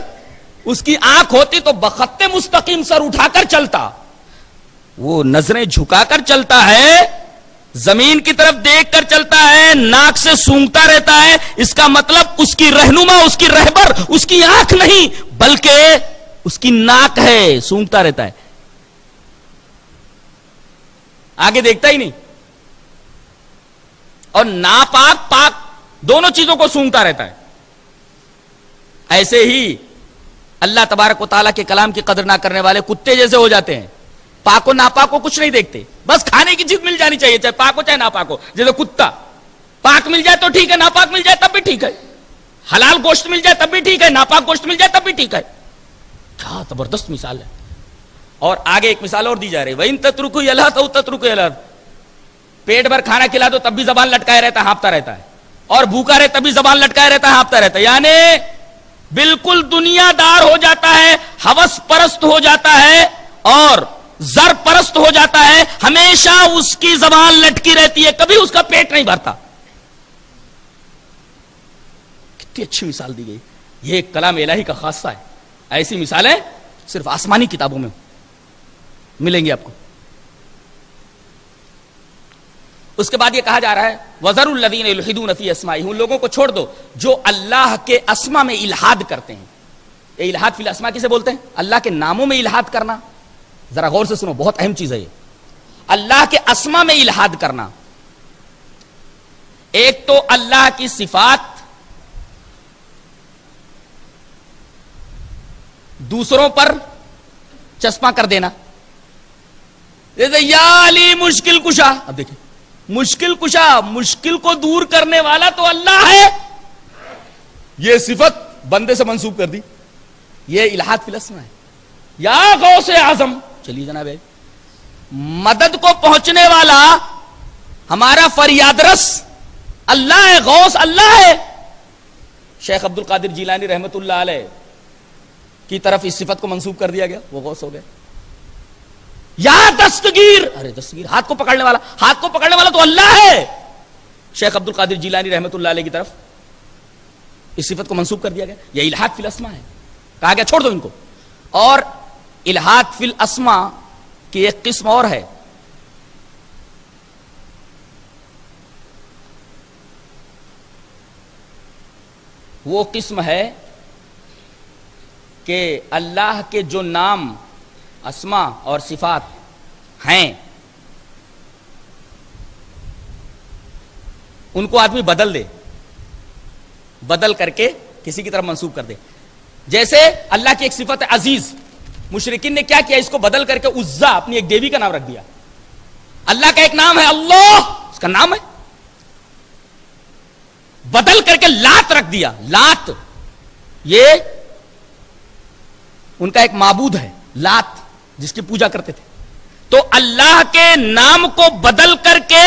اس کی آنکھ ہوتی تو بخط مستقیم سر اٹھا کر چلتا. وہ نظریں جھکا کر چلتا ہے, زمین کی طرف دیکھ کر چلتا ہے, ناک سے سونگتا رہتا ہے. اس کا مطلب اس کی رہنما, اس کی رہبر اس کی آنکھ نہیں, بلکہ اس کی ناک ہے, سونگتا رہتا ہے, آگے دیکھتا ہی نہیں. اور ناپاک پاک دونوں چیزوں کو سونگتا رہتا ہے. ایسے ہی اللہ تبارک و تعالیٰ کے کلام کی قدر نہ کرنے والے کتے جیسے ہو جاتے ہیں. پاک و ناپاک کو کچھ نہیں دیکھتے, بس کھانے کی چیز مل جانی چاہیے, چاہے پاک ہو چاہے ناپاک ہو. جیسے کتا, پاک مل جائے تو ٹھیک ہے, ناپاک مل جائے تب بھی ٹھیک ہے, حلال گوشت مل جائے تب بھی ٹھیک ہے, ناپاک گوشت مل جائے تب بھی ٹھیک ہے. کیا زبردست مثال ہے. اور آگے ایک مثال اور دی جا رہی ہے, وَإِن تَتْرُكُوا يَلْهَثْ أَوْ تَتْرُكُوا يَلْهَثْ, پیٹ بھر کھانا کھلا دو تب بھی زبان لٹکائے رہتا ہے, ہانپتا رہتا ہے, اور بھوکا رہے تب بھی زبان لٹکائے رہتا ہے, ہانپتا رہتا ہے. یعنی بالکل دنیا دار ہو جاتا ہے, ہوس پرست ہو جاتا ہے, اور زر پرست ہو جاتا ہے. ہمیشہ اس کی زبان لٹکی رہتی ہے, کبھی اس کا پیٹ نہیں بھرتا. کتنی اچھی مثال دی گئی. یہ ایک کلام الہی کا خاصہ ہے. ایسی مثالیں صرف آسمانی کتابوں میں ملیں گی آپ کو. اس کے بعد یہ کہا جا رہا ہے وَذَرُوا الَّذِينَ يُلْحِدُونَ فِي أَسْمَائِهِ, ان لوگوں کو چھوڑ دو جو اللہ کے اسما میں الحاد کرتے ہیں. یہ الحاد فی الاسماء کسے بولتے ہیں؟ اللہ کے ناموں میں الحاد کرنا. ذرا غور سے سنو, بہت اہم چیز ہے یہ. اللہ کے اسما میں الحاد کرنا. ایک تو اللہ کی صفات دوسروں پر چسپاں کر دینا. جیسے یا علی مشکل کشا, اب دیکھیں مشکل کشا, مشکل کو دور کرنے والا تو اللہ ہے, یہ صفت بندے سے منسوب کر دی. یہ الحاد فی الاسماء ہے. یا غوث اعظم, چلیے جناب, مدد کو پہنچنے والا ہمارا فریاد رس اللہ ہے, غوث اللہ ہے. شیخ عبد القادر جیلانی رحمت اللہ علیہ کی طرف اس صفت کو منسوب کر دیا گیا, وہ غوث ہو گئے. یا دستگیر, ارے دستگیر ہاتھ کو پکڑنے والا, ہاتھ کو پکڑنے والا تو اللہ ہے. شیخ عبد القادر جیلانی رحمت اللہ علیہ کی طرف اس صفت کو منسوب کر دیا گیا. یہ الحاد فی الاسماء ہے. کہا گیا چھوڑ دو ان کو. اور الحاد فی الاسماء کی ایک قسم اور ہے, وہ قسم ہے کہ اللہ کے جو نام اسما اور صفات ہیں ان کو آدمی بدل دے, بدل کر کے کسی کی طرف منسوب کر دے. جیسے اللہ کی ایک صفت ہے عزیز, مشرکین نے کیا کیا, اس کو بدل کر کے عزا اپنی ایک دیوی کا نام رکھ دیا. اللہ کا ایک نام ہے اللہ, اس کا نام ہے, بدل کر کے لات رکھ دیا. لات یہ ان کا ایک معبود ہے, لات, جس کی پوجا کرتے تھے. تو اللہ کے نام کو بدل کر کے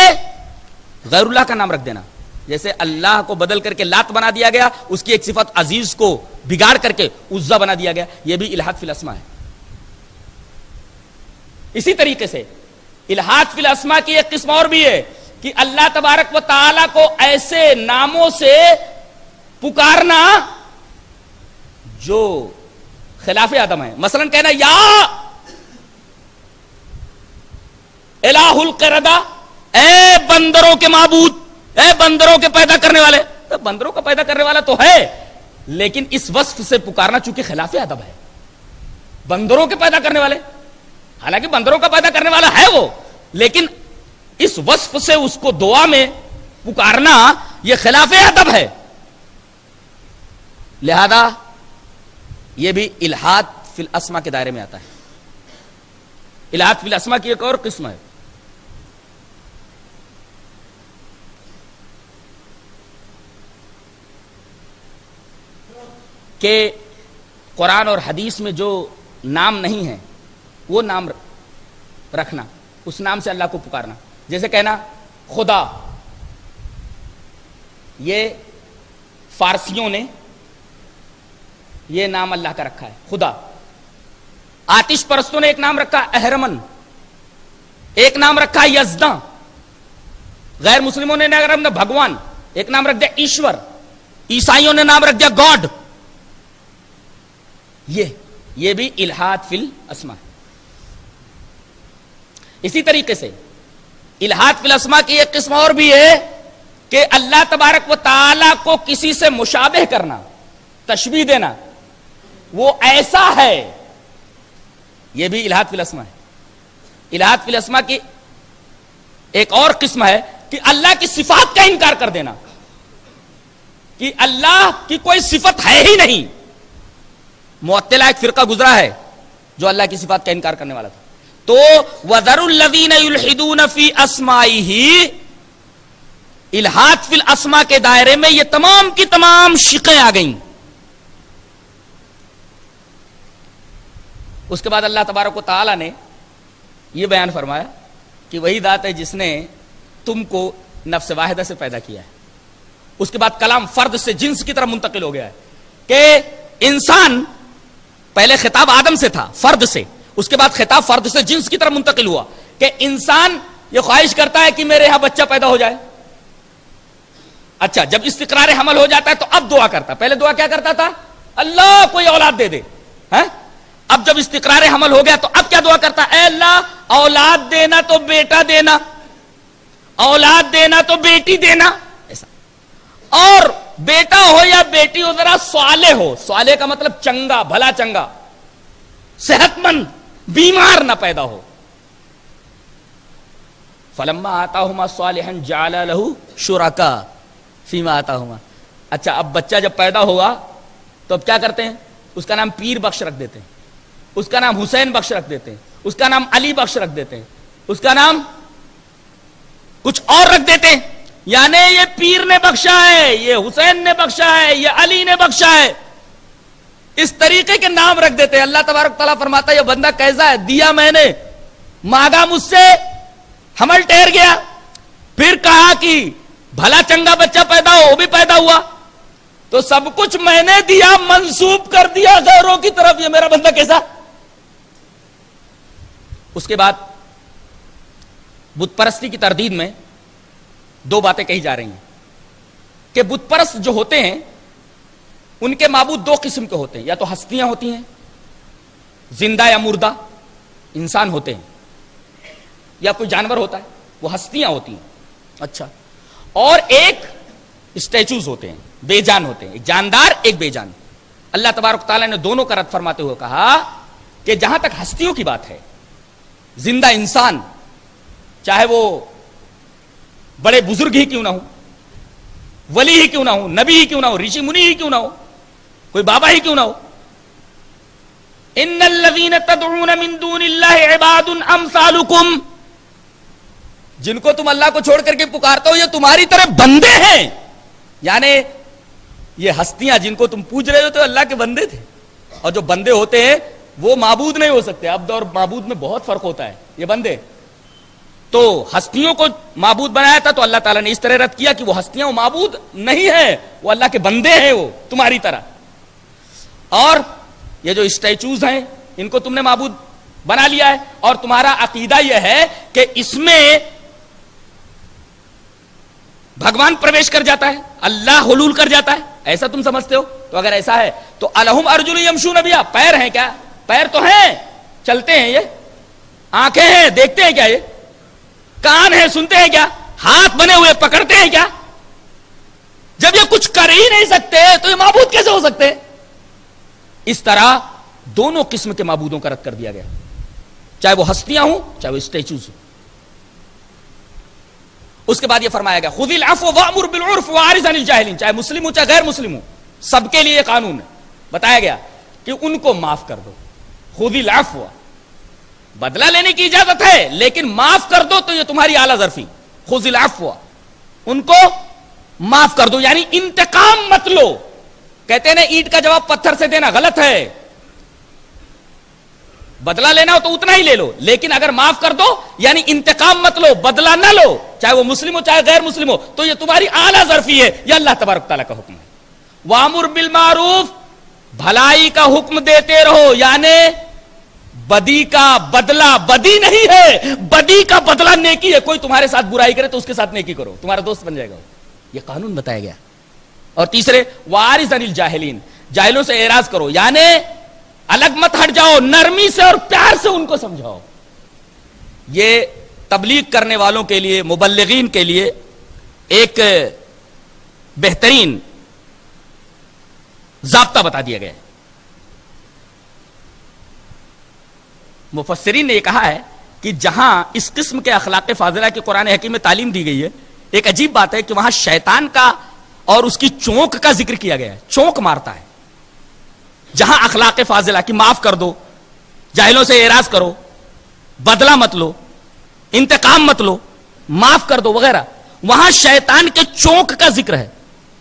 غیر اللہ کا نام رکھ دینا. جیسے اللہ کو بدل کر کے لات بنا دیا گیا, اس کی ایک صفت عزیز کو بگاڑ کر کے عزا بنا دیا گیا, یہ بھی الحاد فی الاسماء ہے. اسی طریقے سے الہات فی الاسماء کی ایک قسم اور بھی ہے کہ اللہ تبارک و تعالی کو ایسے ناموں سے پکارنا جو خلاف ادب ہے. مثلا کہنا یا الہ القردہ، اے بندروں کے معبود، اے بندروں کے پیدا کرنے والے. تو بندروں کا پیدا کرنے والا تو ہے، لیکن اس وصف سے پکارنا چونکہ خلاف ادب ہے. بندروں کے پیدا کرنے والے، حالانکہ بندروں کا پیدا کرنے والا ہے وہ، لیکن اس وصف سے اس کو دعا میں پکارنا یہ خلاف ادب ہے. لہذا یہ بھی الہات فی الاسماء کے دائرے میں آتا ہے. الہات فی الاسماء کی ایک اور قسم ہے کہ قرآن اور حدیث میں جو نام نہیں ہے وہ نام رکھنا، اس نام سے اللہ کو پکارنا. جیسے کہنا خدا، یہ فارسیوں نے یہ نام اللہ کا رکھا ہے خدا. آتش پرستوں نے ایک نام رکھا اہرمن، ایک نام رکھا یزداں. غیر مسلموں نے نام رکھا بھگوان، ایک نام رکھ دیا ایشور. عیسائیوں نے نام رکھ دیا گاڈ. یہ بھی الہات فی الاسماء. اسی طریقے سے الہات فی الاسماء کی ایک قسم اور بھی ہے کہ اللہ تبارک و تعالی کو کسی سے مشابہ کرنا، تشبیہ دینا، وہ ایسا ہے. یہ بھی الہات فی الاسماء ہے. الہات فی الاسماء کی ایک اور قسم ہے کہ اللہ کی صفات کا انکار کر دینا، کہ اللہ کی کوئی صفت ہے ہی نہیں. معطلہ ایک فرقہ گزرا ہے جو اللہ کی صفات کا انکار کرنے والا تھا. تو وَذَرُوا الَّذِينَ يُلْحِدُونَ فِي أَسْمَائِهِ، الہات فی الاسماء کے دائرے میں یہ تمام کی تمام شقیں آ گئیں. اس کے بعد اللہ تبارک و تعالی نے یہ بیان فرمایا کہ وہی ذات ہے جس نے تم کو نفس واحدہ سے پیدا کیا ہے. اس کے بعد کلام فرد سے جنس کی طرف منتقل ہو گیا ہے کہ انسان، پہلے خطاب آدم سے تھا فرد سے، اس کے بعد خطاب فرد سے جنس کی طرف منتقل ہوا کہ انسان یہ خواہش کرتا ہے کہ میرے یہاں بچہ پیدا ہو جائے. اچھا، جب استقرار حمل ہو جاتا ہے تو اب دعا کرتا. پہلے دعا کیا کرتا تھا؟ اللہ کوئی اولاد دے دے. اب جب استقرار حمل ہو گیا تو اب کیا دعا کرتا؟ اے اللہ اولاد دینا تو بیٹا دینا، اولاد دینا تو بیٹی دینا. ایسا، اور بیٹا ہو یا بیٹی ہو ذرا صالح ہو. صالح کا مطلب چنگا، بھلا چنگا، صحت مند، بیمار نہ پیدا ہو. فلما آتاہما صالحا جعل لہ شرکاء فیما آتاہما. اچھا، اب بچہ جب پیدا ہوگا تو اب کیا کرتے ہیں؟ اس کا نام پیر بخش رکھ دیتے ہیں، اس کا نام حسین بخش رکھ دیتے ہیں، اس کا نام علی بخش رکھ دیتے ہیں، اس کا نام کچھ اور رکھ دیتے ہیں. یعنی یہ پیر نے بخشا ہے، یہ حسین نے بخشا ہے، یہ علی نے بخشا ہے، اس طریقے کے نام رکھ دیتے ہیں. اللہ تبارک تعالیٰ فرماتا ہے یہ بندہ کیسا ہے؟ دیا میں نے، مانگا مجھ سے، حمل ٹھہر گیا، پھر کہا کہ بھلا چنگا بچہ پیدا ہو، وہ بھی پیدا ہوا، تو سب کچھ میں نے دیا، منسوب کر دیا غیروں کی طرف. یہ میرا بندہ کیسا؟ اس کے بعد بت پرستی کی تردید میں دو باتیں کہی جا رہی ہیں کہ بت پرست جو ہوتے ہیں ان کے معبود دو قسم کے ہوتے ہیں. یا تو ہستیاں ہوتی ہیں، زندہ یا مردہ انسان ہوتے ہیں، یا کوئی جانور ہوتا ہے، وہ ہستیاں ہوتی ہیں. اچھا، اور ایک اسٹیچوز ہوتے ہیں، بے جان ہوتے ہیں، ایک جاندار ایک بے جان. اللہ تبارک تعالیٰ نے دونوں کا رد فرماتے ہوئے کہا کہ جہاں تک ہستیوں کی بات ہے، زندہ انسان چاہے وہ بڑے بزرگ ہی کیوں نہ ہو، ولی ہی کیوں نہ ہو، نبی ہی کیوں نہ ہو، رشی منی ہی کیوں نہ ہو، کوئی بابا ہی کیوں نہ ہو، ان الذین تدعون من دون اللہ عباد امثالکم، جن کو تم اللہ کو چھوڑ کر کے پکارتے ہو یہ تمہاری طرح بندے ہیں. یعنی یہ ہستیاں جن کو تم پوج رہے ہو تو اللہ کے بندے تھے، اور جو بندے ہوتے ہیں وہ معبود نہیں ہو سکتے. عبد اور معبود میں بہت فرق ہوتا ہے. یہ بندے تو ہستیوں کو معبود بنایا تھا تو اللہ تعالیٰ نے اس طرح رد کیا کہ وہ ہستیاں وہ معبود نہیں ہے، وہ اللہ کے بندے ہیں، وہ تمہاری طرح. اور یہ جو اسٹیچوز ہیں ان کو تم نے معبود بنا لیا ہے اور تمہارا عقیدہ یہ ہے کہ اس میں بھگوان پرویش کر جاتا ہے، اللہ حلول کر جاتا ہے، ایسا تم سمجھتے ہو؟ تو اگر ایسا ہے تو الہم ارجل یمشون بہا، پیر ہیں کیا؟ پیر تو ہیں، چلتے ہیں، یہ آنکھیں ہیں، دیکھتے ہیں کیا؟ یہ کان ہیں، سنتے ہیں کیا؟ ہاتھ بنے ہوئے پکڑتے ہیں کیا؟ جب یہ کچھ کر ہی نہیں سکتے تو یہ معبود کیسے ہو سکتے؟ اس طرح دونوں قسم کے معبودوں کا رد کر دیا گیا، چاہے وہ ہستیاں ہوں چاہے وہ اسٹیچوز ہوں۔ اس کے بعد یہ فرمایا گیا خذ العفو وامر بالعرف واعرض عن الجاہلین، چاہے مسلم ہو چاہے غیر مسلم ہو، سب کے لیے قانون ہے۔ بتایا گیا کہ ان کو معاف کر دو، خذ العفو، بدلہ لینے کی اجازت ہے لیکن معاف کر دو، تو یہ تمہاری اعلیٰ ظرفی، خذ العفو، ان کو معاف کر دو، یعنی انتقام مت لو۔ کہتے ہیں نا اینٹ کا جواب پتھر سے دینا غلط ہے، بدلہ لینا ہو تو اتنا ہی لے لو، لیکن اگر معاف کر دو یعنی انتقام مت لو، بدلہ نہ لو، چاہے وہ مسلم ہو چاہے غیر مسلم ہو، تو یہ تمہاری اعلیٰ ظرفی ہے، یہ اللہ تبارک تعالیٰ کا حکم ہے۔ وامر بالمعروف، بھلائی کا حکم دیتے رہو، یعنی بدی کا بدلہ بدی نہیں ہے، بدی کا بدلہ نیکی ہے۔ کوئی تمہارے ساتھ برائی کرے تو اس کے ساتھ نیکی کرو، تمہارا دوست بن جائے گا، یہ قانون بتایا گیا۔ اور تیسرے واعرض عن الجاہلین، جاہلوں سے اعراض کرو، یعنی الگ مت ہٹ جاؤ، نرمی سے اور پیار سے ان کو سمجھاؤ۔ یہ تبلیغ کرنے والوں کے لیے، مبلغین کے لیے ایک بہترین ضابطہ بتا دیا گیا ہے۔ مفسرین نے یہ کہا ہے کہ جہاں اس قسم کے اخلاق فاضلہ کی قرآن حکیم میں تعلیم دی گئی ہے، ایک عجیب بات ہے کہ وہاں شیطان کا اور اس کی چونک کا ذکر کیا گیا ہے، چونک مارتا ہے۔ جہاں اخلاق فاضلہ کی معاف کر دو، جاہلوں سے اعراض کرو، بدلہ مت لو، انتقام مت لو، معاف کر دو وغیرہ، وہاں شیطان کے چونک کا ذکر ہے۔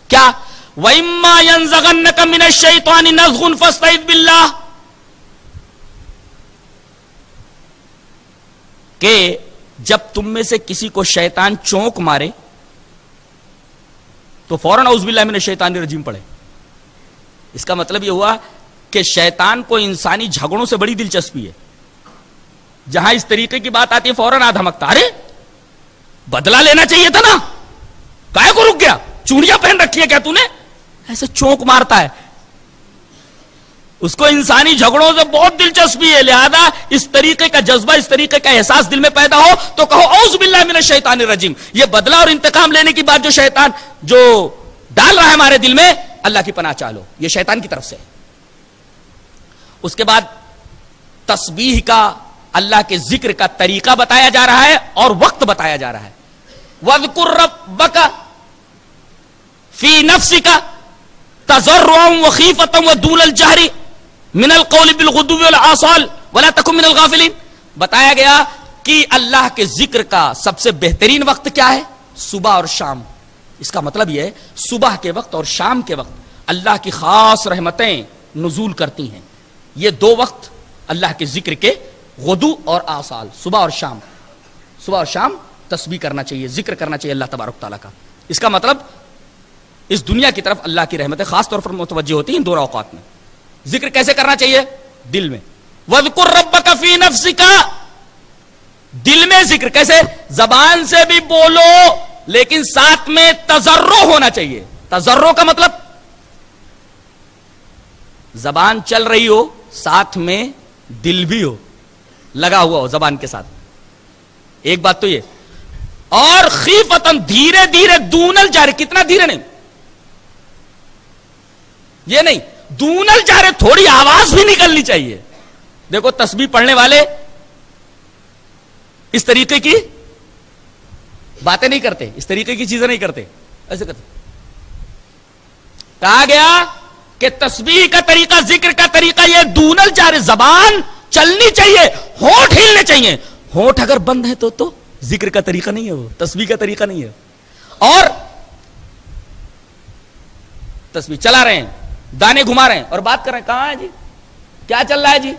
کیا؟ وَإِمَّا يَنزَغَنَّكَ مِنَ الشَّيْطَانِ نَزْغٌ فَاسْتَعِذْ بِاللَّهِ، کہ جب تم میں سے کسی کو شیطان چونک مارے تو فوراً اعوذ باللہ من الشیطان الرجیم پڑھے۔ اس کا مطلب یہ ہوا کہ شیطان کو انسانی جھگڑوں سے بڑی دلچسپی ہے، جہاں اس طریقے کی بات آتی ہے فوراً دھمکتا، ارے بدلہ لینا چاہیے تھا نا، کائے کو رک گیا، چوڑیاں پہن رکھی ہے کیا تو نے؟ ایسے چونک مارتا ہے۔ اس کو انسانی جھگڑوں سے بہت دلچسپی ہے، لہذا اس طریقے کا جذبہ، اس طریقے کا احساس دل میں پیدا ہو تو کہو اعوذ باللہ من الشیطان الرجیم۔ یہ بدلہ اور انتقام لینے کی بات جو شیطان جو ڈال رہا ہے ہمارے دل میں، اللہ کی پناہ چاہو، یہ شیطان کی طرف سے۔ اس کے بعد تسبیح کا، اللہ کے ذکر کا طریقہ بتایا جا رہا ہے اور وقت بتایا جا رہا ہے۔ وَاذْكُرْ رَبَّكَ فِي نَفْسِكَ تَضَرُّعًا وَخِيفَةً وَدُونَ الْجَهْرِ مِنَ الْقَوْلِ بِالْغُدُوِّ وَالْآصَالِ وَلَا تَكُن مِنَ الْغَافِلِينَ۔ بتایا گیا کہ اللہ کے ذکر کا سب سے بہترین وقت کیا ہے؟ صبح اور شام۔ اس کا مطلب یہ ہے صبح کے وقت اور شام کے وقت اللہ کی خاص رحمتیں نزول کرتی ہیں۔ یہ دو وقت اللہ کے ذکر کے، غدو اور آصال، صبح اور شام۔ صبح اور شام تسبیح کرنا چاہیے، ذکر کرنا چاہیے اللہ تبارک تعالیٰ کا۔ اس کا مطلب اس دنیا کی طرف اللہ کی رحمتیں خاص طور پر متوجہ ہوتی ہیں ان دونوں اوقات میں۔ ذکر کیسے کرنا چاہیے؟ دل میں۔ وَاذْكُرْ رَبَّكَ فِي نَفْسِكَ، دل میں ذکر کیسے؟ زبان سے بھی بولو لیکن ساتھ میں تضرع ہونا چاہیے۔ تضرع کا مطلب زبان چل رہی ہو ساتھ میں دل بھی ہو، لگا ہوا ہو زبان کے ساتھ، ایک بات تو یہ۔ اور خیفتاً، دھیرے دھیرے، دون الجہر، کتنا دھیرے نہیں، یہ نہیں، دون الجہر، تھوڑی آواز بھی نکلنی چاہیے۔ دیکھو تسبیح پڑھنے والے اس طریقے کی باتیں نہیں کرتے، اس طریقے کی چیزیں نہیں کرتے، ایسے کرتے۔ کہا گیا کہ تسبیح کا طریقہ، ذکر کا طریقہ یہ دون الجہر، زبان چلنی چاہیے، ہونٹ ہلنے چاہیے۔ ہونٹ اگر بند ہے تو ذکر کا طریقہ نہیں ہے، وہ تسبیح کا طریقہ نہیں ہے۔ اور تسبیح چلا رہے ہیں، دانے گھما رہے ہیں اور بات کر رہے ہیں، کہاں ہے جی، کیا چل رہا ہے جی؟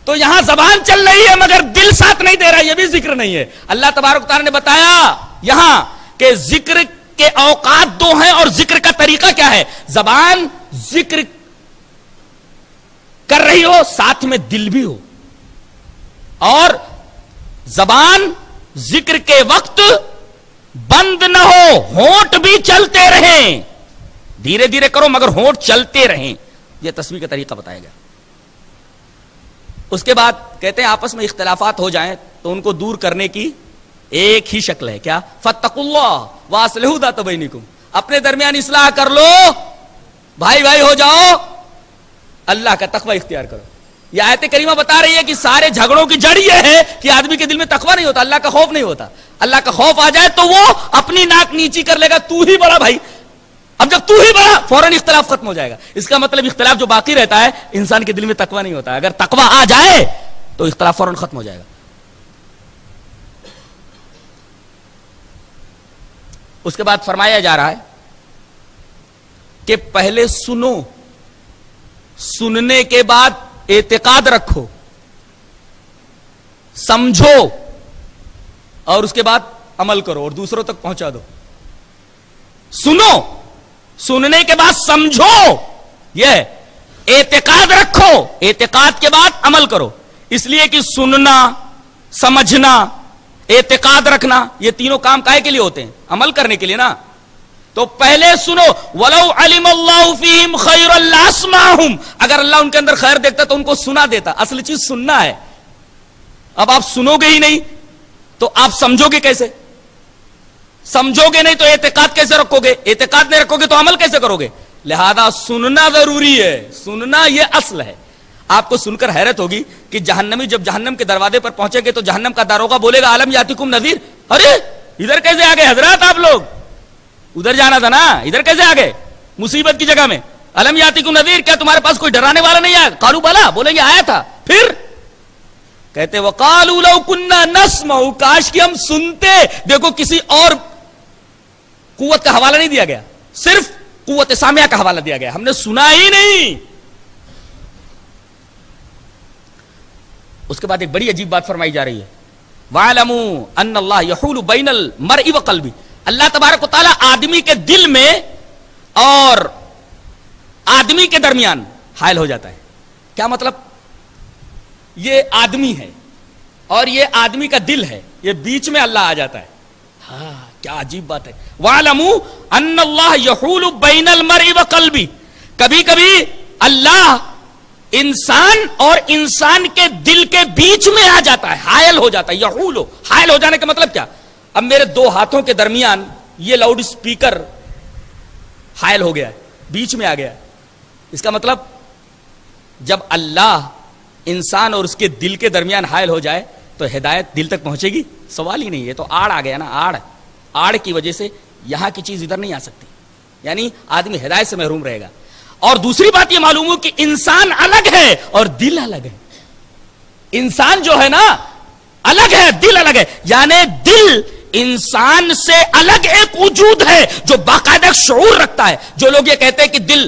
تو یہاں زبان چل رہی ہے مگر دل ساتھ نہیں دے رہا، یہ بھی ذکر نہیں ہے۔ اللہ تبارک تعالیٰ نے بتایا یہاں کہ ذکر کے اوقات دو ہیں اور ذکر کا طریقہ کیا ہے۔ زبان ذکر کر رہی ہو ساتھ میں دل بھی ہو، اور زبان ذکر کے وقت بند نہ ہو، ہونٹ بھی چلتے رہیں، دھیرے دھیرے کرو مگر ہونٹ چلتے رہیں، یہ تسبیح کا طریقہ بتایا گیا۔ اس کے بعد کہتے ہیں آپس میں اختلافات ہو جائیں تو ان کو دور کرنے کی ایک ہی شکل ہے، کیا؟ فاتقوا اللہ واصلحوا ذات بینکم، اپنے درمیان اصلاح کر لو، بھائی بھائی ہو جاؤ، اللہ کا تقوی اختیار کرو۔ یہ آیت کریمہ بتا رہی ہے کہ سارے جھگڑوں کی جڑ یہ ہے کہ آدمی کے دل میں تقوی نہیں ہوتا، اللہ کا خوف نہیں ہوتا۔ اللہ کا خوف آ جائے تو وہ اپنی ناک نیچی کر لے گا، تو ہی بڑا بھائی، اب جب تو ہی بڑا فوراً اختلاف ختم ہو جائے گا۔ اس کا مطلب اختلاف جو باقی رہتا ہے انسان کے دل میں تقوی نہیں ہوتا، اگر تقوی آ جائے تو اختلاف فوراً ختم ہو جائے گا۔ اس کے بعد فرمایا جا رہا ہے کہ پہلے سنو، سننے کے بعد اعتقاد رکھو، سمجھو، اور اس کے بعد عمل کرو اور دوسروں تک پہنچا دو۔ سنو، سننے کے بعد سمجھو، یہ اعتقاد رکھو، اعتقاد کے بعد عمل کرو۔ اس لیے کہ سننا، سمجھنا، اعتقاد رکھنا، یہ تینوں کام کائے کے لیے ہوتے ہیں؟ عمل کرنے کے لیے نا۔ تو پہلے سنو، وَلَوْ عَلِمَ اللَّهُ فِيهِمْ خَيْرًا لَأَسْمَعَهُمْ، اگر اللہ ان کے اندر خیر دیکھتا تو ان کو سنا دیتا۔ اصل چیز سننا ہے۔ اب آپ سنو گے ہی نہیں تو آپ سمجھو گے کیسے؟ سمجھو گے نہیں تو اعتقاد کیسے رکھو گے؟ اعتقاد نہیں رکھو گے تو عمل کیسے کرو گے؟ لہذا سننا ضروری ہے، سننا یہ اصل ہے۔ آپ کو سن کر حیرت ہوگی کہ جہنمی جب جہنم کے دروازے پر پہنچے گے تو جہنم کا داروغہ بولے گا الم یاتکم نذیر، ارے ادھر کیسے آ گئے حضرات آپ لوگ؟ ادھر جانا تھا نا، ادھر کیسے آ گئے مصیبت کی جگہ میں؟ الم یاتکم نذیر، کیا تمہارے پاس کوئی ڈرانے والا نہیں آیا؟ قالوا بلا، بولیں گے آیا تھا۔ پھر کہتے وقالوا لو كنا نسمع، کاش کہ ہم سنتے۔ دیکھو کسی اور قوت کا حوالہ نہیں دیا گیا، صرف قوت سامعہ کا حوالہ دیا گیا، ہم نے سنا ہی نہیں۔ اس کے بعد ایک بڑی عجیب بات فرمائی جا رہی ہے، وَاعْلَمُوا أَنَّ اللَّهَ يَحُولُ بَيْنَ الْمَرْءِ وَقَلْبِهِ، اللہ تبارک و تعالیٰ آدمی کے دل میں اور آدمی کے درمیان حائل ہو جاتا ہے۔ کیا مطلب؟ یہ آدمی ہے اور یہ آدمی کا دل ہے، یہ بیچ میں اللہ آ جاتا ہے۔ ہاں کیا عجیب بات ہے۔ وَاعْلَمُوا أَنَّ اللَّهَ يَحُولُ بَيْنَ الْمَرْءِ وَقَلْبِهِ، کبھی کبھی اللہ انسان اور انسان کے دل کے بیچ میں آ جاتا ہے، حائل ہو جاتا ہے۔ یحولو، حائل ہو جانے کا مطلب کیا؟ اب میرے دو ہاتھوں کے درمیان یہ لاؤڈ اسپیکر حائل ہو گیا ہے، بیچ میں آ گیا۔ اس کا مطلب جب اللہ انسان اور اس کے دل کے درمیان حائل ہو جائے تو ہدایت دل تک پہنچے گی؟ سوال ہی نہیں ہے۔ تو آڑ آ گیا نا، آڑ کی وجہ سے یہاں کی چیز ادھر نہیں آ سکتی، یعنی آدمی ہدایت سے محروم رہے گا۔ اور دوسری بات یہ معلوم ہو کہ انسان الگ ہے اور دل الگ ہے۔ انسان جو ہے نا الگ ہے، دل الگ ہے، یعنی دل انسان سے الگ ایک وجود ہے جو باقاعدہ شعور رکھتا ہے۔ جو لوگ یہ کہتے ہیں کہ دل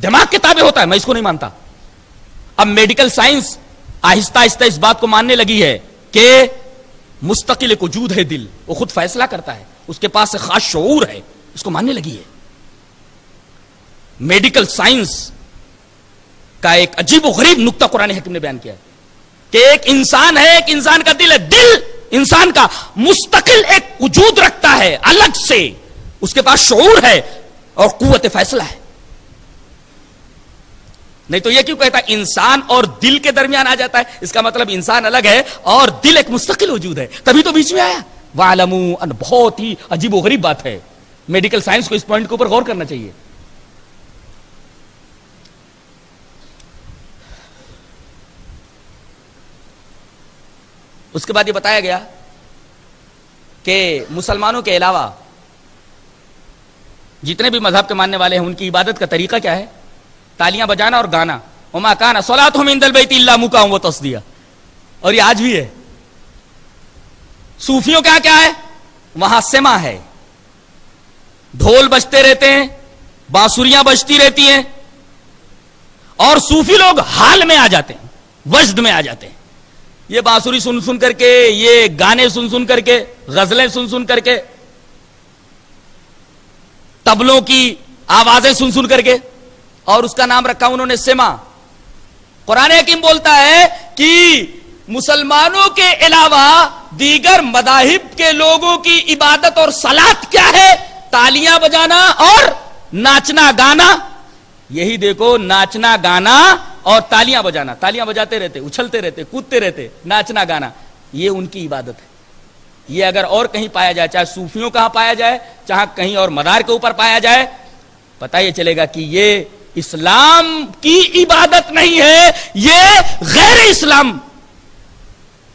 دماغ کے تابع ہوتا ہے، میں اس کو نہیں مانتا۔ اب میڈیکل سائنس آہستہ آہستہ اس بات کو ماننے لگی ہے کہ مستقل ایک وجود ہے دل، وہ خود فیصلہ کرتا ہے، اس کے پاس ایک خاص شعور ہے، اس کو ماننے لگی ہے۔ میڈیکل سائنس کا ایک عجیب و غریب نقطہ قرآن حکیم نے بیان کیا ہے کہ ایک انسان ہے، ایک انسان کا دل ہے، دل انسان کا مستقل ایک وجود رکھتا ہے الگ سے، اس کے پاس شعور ہے اور قوت فیصلہ ہے۔ نہیں تو یہ کیوں کہتا ہے انسان اور دل کے درمیان آ جاتا ہے؟ اس کا مطلب انسان الگ ہے اور دل ایک مستقل وجود ہے، تبھی تو بیچ میں آیا۔ وَاعْلَمُوا، بہت ہی عجیب و غریب بات ہے، میڈیکل سائنس کو اس پوائنٹ کے اوپر غور کرنا چاہیے۔ اس کے بعد یہ بتایا گیا کہ مسلمانوں کے علاوہ جتنے بھی مذہب کے ماننے والے ہیں ان کی عبادت کا طریقہ کیا ہے؟ تالیاں بجانا اور گانا۔ وما کان صلاتهم عند البیت الا مکا وتصدیہ، اور یہ آج بھی ہے۔ صوفیوں کا کیا ہے؟ وہاں سما ہے، ڈھول بجتے رہتے ہیں، بانسریاں بجتی رہتی ہیں، اور صوفی لوگ حال میں آ جاتے ہیں، وجد میں آ جاتے ہیں۔ یہ بانسری سن سن کر کے، یہ گانے سن سن کر کے، غزلیں سن سن کر کے، طبلوں کی آوازیں سن سن کر کے، اور اس کا نام رکھا انہوں نے سما۔ قرآن حکیم بولتا ہے کہ مسلمانوں کے علاوہ دیگر مذاہب کے لوگوں کی عبادت اور صلاۃ کیا ہے؟ تالیاں بجانا اور ناچنا گانا. یہی دیکھو، ناچنا گانا اور تالیاں بجانا، تالیاں بجاتے رہتے، اچھلتے رہتے، کودتے رہتے، ناچنا گانا، یہ ان کی عبادت ہے. یہ اگر اور کہیں پایا جائے، چاہے صوفیوں کہاں پایا جائے، چاہے کہیں اور مدار کے اوپر پایا جائے، پتہ یہ چلے گا کہ یہ اسلام کی عبادت نہیں ہے، یہ غیر اسلام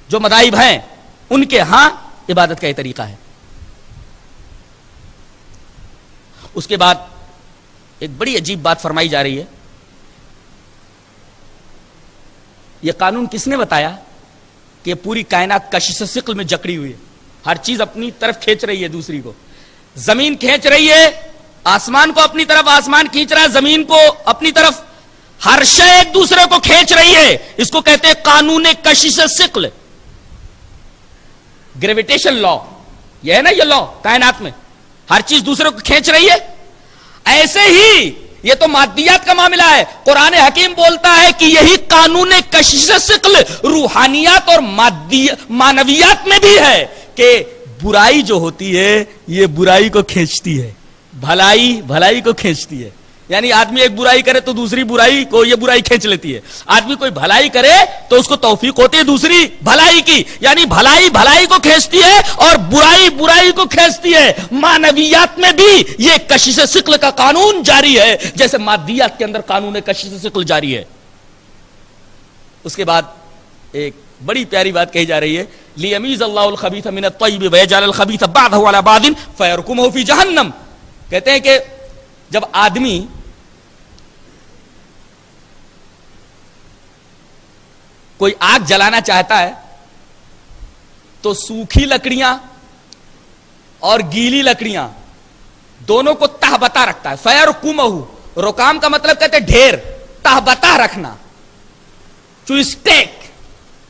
جو مذاہب ہیں ان کے ہاں عبادت کا یہ طریقہ ہے. اس کے بعد ایک بڑی عجیب بات فرمائی جا رہی ہے. یہ قانون کس نے بتایا کہ پوری کائنات کشش ثقل میں جکڑی ہوئی ہے، ہر چیز اپنی طرف کھینچ رہی ہے دوسری کو. زمین کھینچ رہی ہے آسمان کو اپنی طرف، آسمان کھینچ رہا ہے زمین کو اپنی طرف، ہر شے ایک دوسرے کو کھینچ رہی ہے. اس کو کہتے ہیں قانون کشش ثقل، گریویٹیشن لا. یہ ہے نا یہ لا کائنات میں، ہر چیز دوسرے کو کھینچ رہی ہے. ایسے ہی یہ تو مادیات کا معاملہ ہے، قرآن حکیم بولتا ہے کہ یہی قانون کشش ثقل روحانیات اور معنویات میں بھی ہے کہ برائی جو ہوتی ہے یہ برائی کو کھینچتی ہے، بھلائی بھلائی کو کھینچتی ہے. یعنی آدمی ایک برائی کرے تو دوسری برائی کو یہ برائی کھینچ لیتی ہے، آدمی کوئی بھلائی کرے تو اس کو توفیق ہوتی ہے دوسری بھلائی کی. یعنی بھلائی بھلائی کو کھینچتی ہے اور برائی برائی کو کھینچتی ہے. معنویات میں بھی یہ کشش ثقل کا قانون جاری ہے جیسے مادیات کے اندر قانون کشش ثقل جاری ہے. اس کے بعد ایک بڑی پیاری بات کہی جا رہی ہے، لیمیز اللہ الخبیث من الطیب ویجعل الخبیث بعضہ علی بعض فیرکمہ فی جہنم. کہتے ہیں کہ جب آدمی کوئی آگ جلانا چاہتا ہے تو سوکھی لکڑیاں اور گیلی لکڑیاں دونوں کو تہبتا رکھتا ہے. فیرکمہ، رکام کا مطلب کہتے ہیں ڈھیر، تہبتا رکھنا. To stack,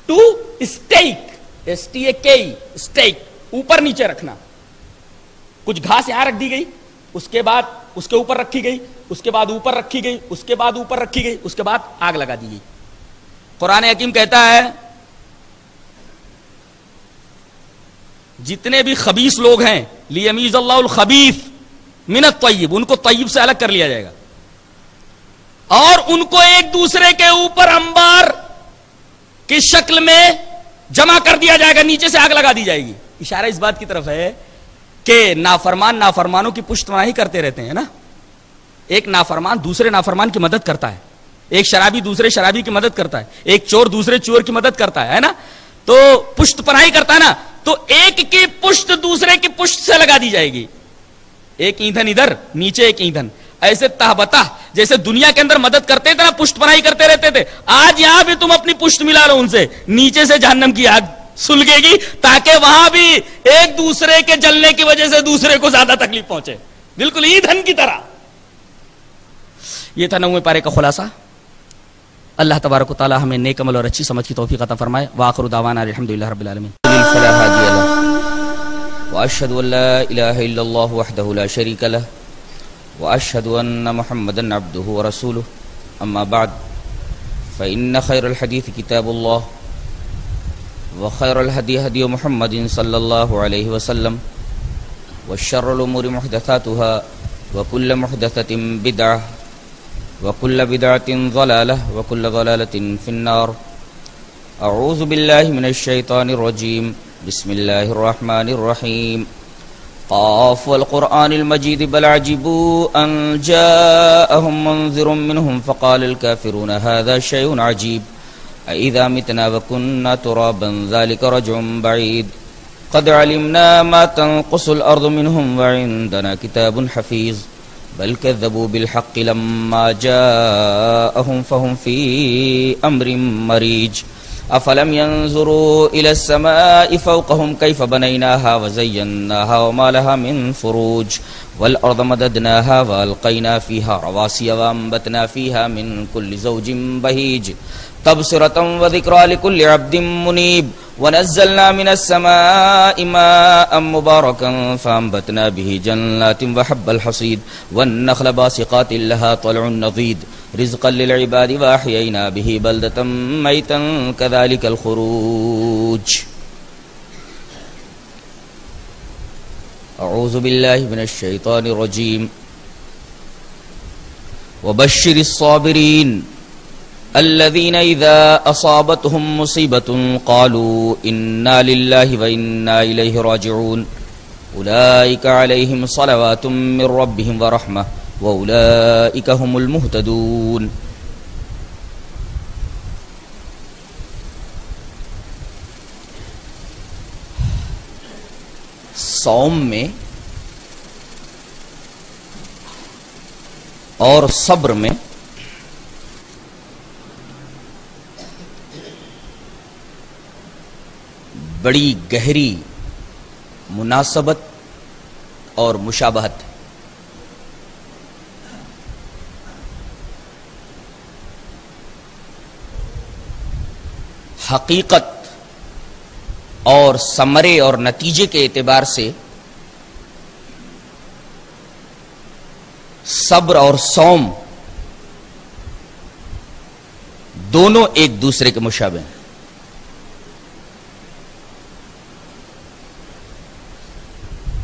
to stack, stack اوپر نیچے رکھنا. کچھ گھاس یہاں رکھ دی گئی، اس کے بعد اس کے اوپر رکھی گئی، اس کے بعد اوپر رکھی گئی، اس کے بعد اوپر رکھی گئی، اس کے بعد آگ لگا دی گئی. قرآن حکیم کہتا ہے جتنے بھی خبیث لوگ ہیں لیمیز اللہ الخبیث من الطیب، ان کو طیب سے الگ کر لیا جائے گا اور ان کو ایک دوسرے کے اوپر انبار کی شکل میں جمع کر دیا جائے گا، نیچے سے آگ لگا دی جائے گی. اشارہ اس بات کی طرف ہے کہ نافرمان نافرمانوں کی پشت پناہی کرتے رہتے ہیں نا. ایک نافرمان دوسرے نافرمان کی مدد کرتا ہے، ایک شرابی دوسرے شرابی کی مدد کرتا ہے، ایک چور دوسرے چور کی مدد کرتا ہے نا. تو پشت پناہی کرتا ہے نا، تو ایک کی پشت دوسرے کی پشت سے لگا دی جائے گی. ایک ایندھن ادھر، نیچے ایک ایندھن، ایسے تہبتا جیسے دنیا کے اندر مدد کرتے تھے نا، پشت پناہی کرتے رہتے تھے. آج یہاں بھی تم اپنی پشت ملا لو ان سے، نیچے سے جہنم کی آگ سلگے گی تاکہ وہاں بھی ایک دوسرے کے جلنے کی وجہ سے دوسرے کو زیادہ تکلیف پہنچے، بالکل ایندھن کی طرح. یہ تھا 9ویں پارے کا خلاصہ. اللہ تبارک و تعالی ہمیں نیک عمل اور اچھی سمجھ کی توفیق عطا فرمائے. وآخر دعوانا الحمدللہ رب العالمین. فلا هادي له واشهد ان لا اله الا الله وحده لا شريك له واشهد ان محمدا عبده ورسوله. اما بعد فان خير الحديث كتاب الله وخير الهدي هدي محمد صلى الله عليه وسلم وشر الامور محدثاتها وكل محدثة بدعة وكل بدعة ضلالة وكل ضلالة في النار. أعوذ بالله من الشيطان الرجيم. بسم الله الرحمن الرحيم. قاف والقرآن المجيد بل عجبوا أن جاءهم منذر منهم فقال الكافرون هذا شيء عجيب أإذا متنا وكنا ترابا ذلك رجع بعيد قد علمنا ما تنقص الأرض منهم وعندنا كتاب حفيظ بل كذبوا بالحق لما جاءهم فهم في أمر مريج أفلم ينظروا إلى السماء فوقهم كيف بنيناها وزيناها وما لها من فروج والأرض مددناها وألقينا فيها رواسي وأنبتنا فيها من كل زوج بهيج تبصرة وذكرى لكل عبد منيب ونزلنا من السماء ماء مباركا فأنبتنا به جنات وحب الحصيد والنخل باسقات لها طلع نضيد رزقا للعباد واحيينا به بلدة ميتا كذلك الخروج. اعوذ باللہ من الشیطان الرجیم. وبشر الصابرین الذين اذا اصابتهم مصیبة قالوا انا للہ وانا الیہ راجعون اولئک علیہم صلوات من ربهم ورحمہ واولئک هم المہتدون. صوم میں اور صبر میں بڑی گہری مناسبت اور مشابہت ہے. حقیقت اور ثمرے اور نتیجے کے اعتبار سے صبر اور صوم دونوں ایک دوسرے کے مشابہ ہیں.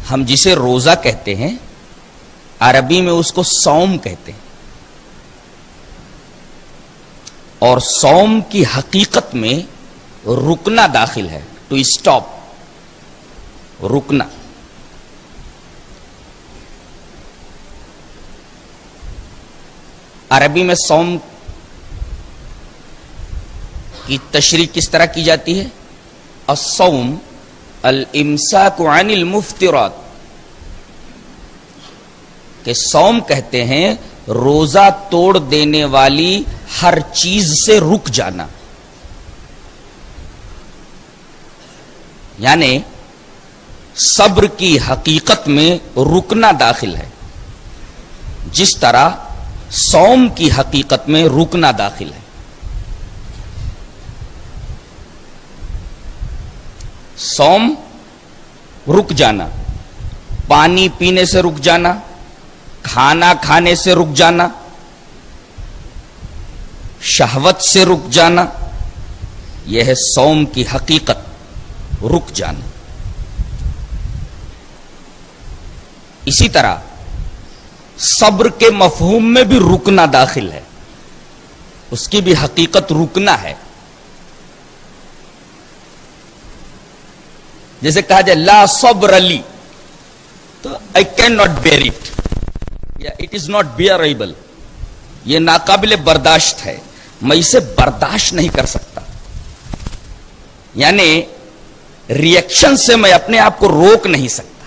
ہم جسے روزہ کہتے ہیں عربی میں اس کو صوم کہتے ہیں، اور صوم کی حقیقت میں رکنا داخل ہے. ٹو اسٹاپ، رکنا. عربی میں صوم کی تشریح کس طرح کی جاتی ہے؟ الصوم الامساک عن المفطرات، کہ صوم کہتے ہیں روزہ توڑ دینے والی ہر چیز سے رک جانا. یعنی صبر کی حقیقت میں رکنا داخل ہے، جس طرح صوم کی حقیقت میں رکنا داخل ہے. صوم رک جانا، پانی پینے سے رک جانا، کھانا کھانے سے رک جانا، شہوت سے رک جانا، یہ ہے صوم کی حقیقت، رک جانا. اسی طرح صبر کے مفہوم میں بھی رکنا داخل ہے، اس کی بھی حقیقت رکنا ہے. جیسے کہا جائے لا صبر لی، تو I cannot bear it، یا it is not bearable، یہ ناقابل برداشت ہے، میں اسے برداشت نہیں کر سکتا. یعنی ریئیکشن سے میں اپنے آپ کو روک نہیں سکتا.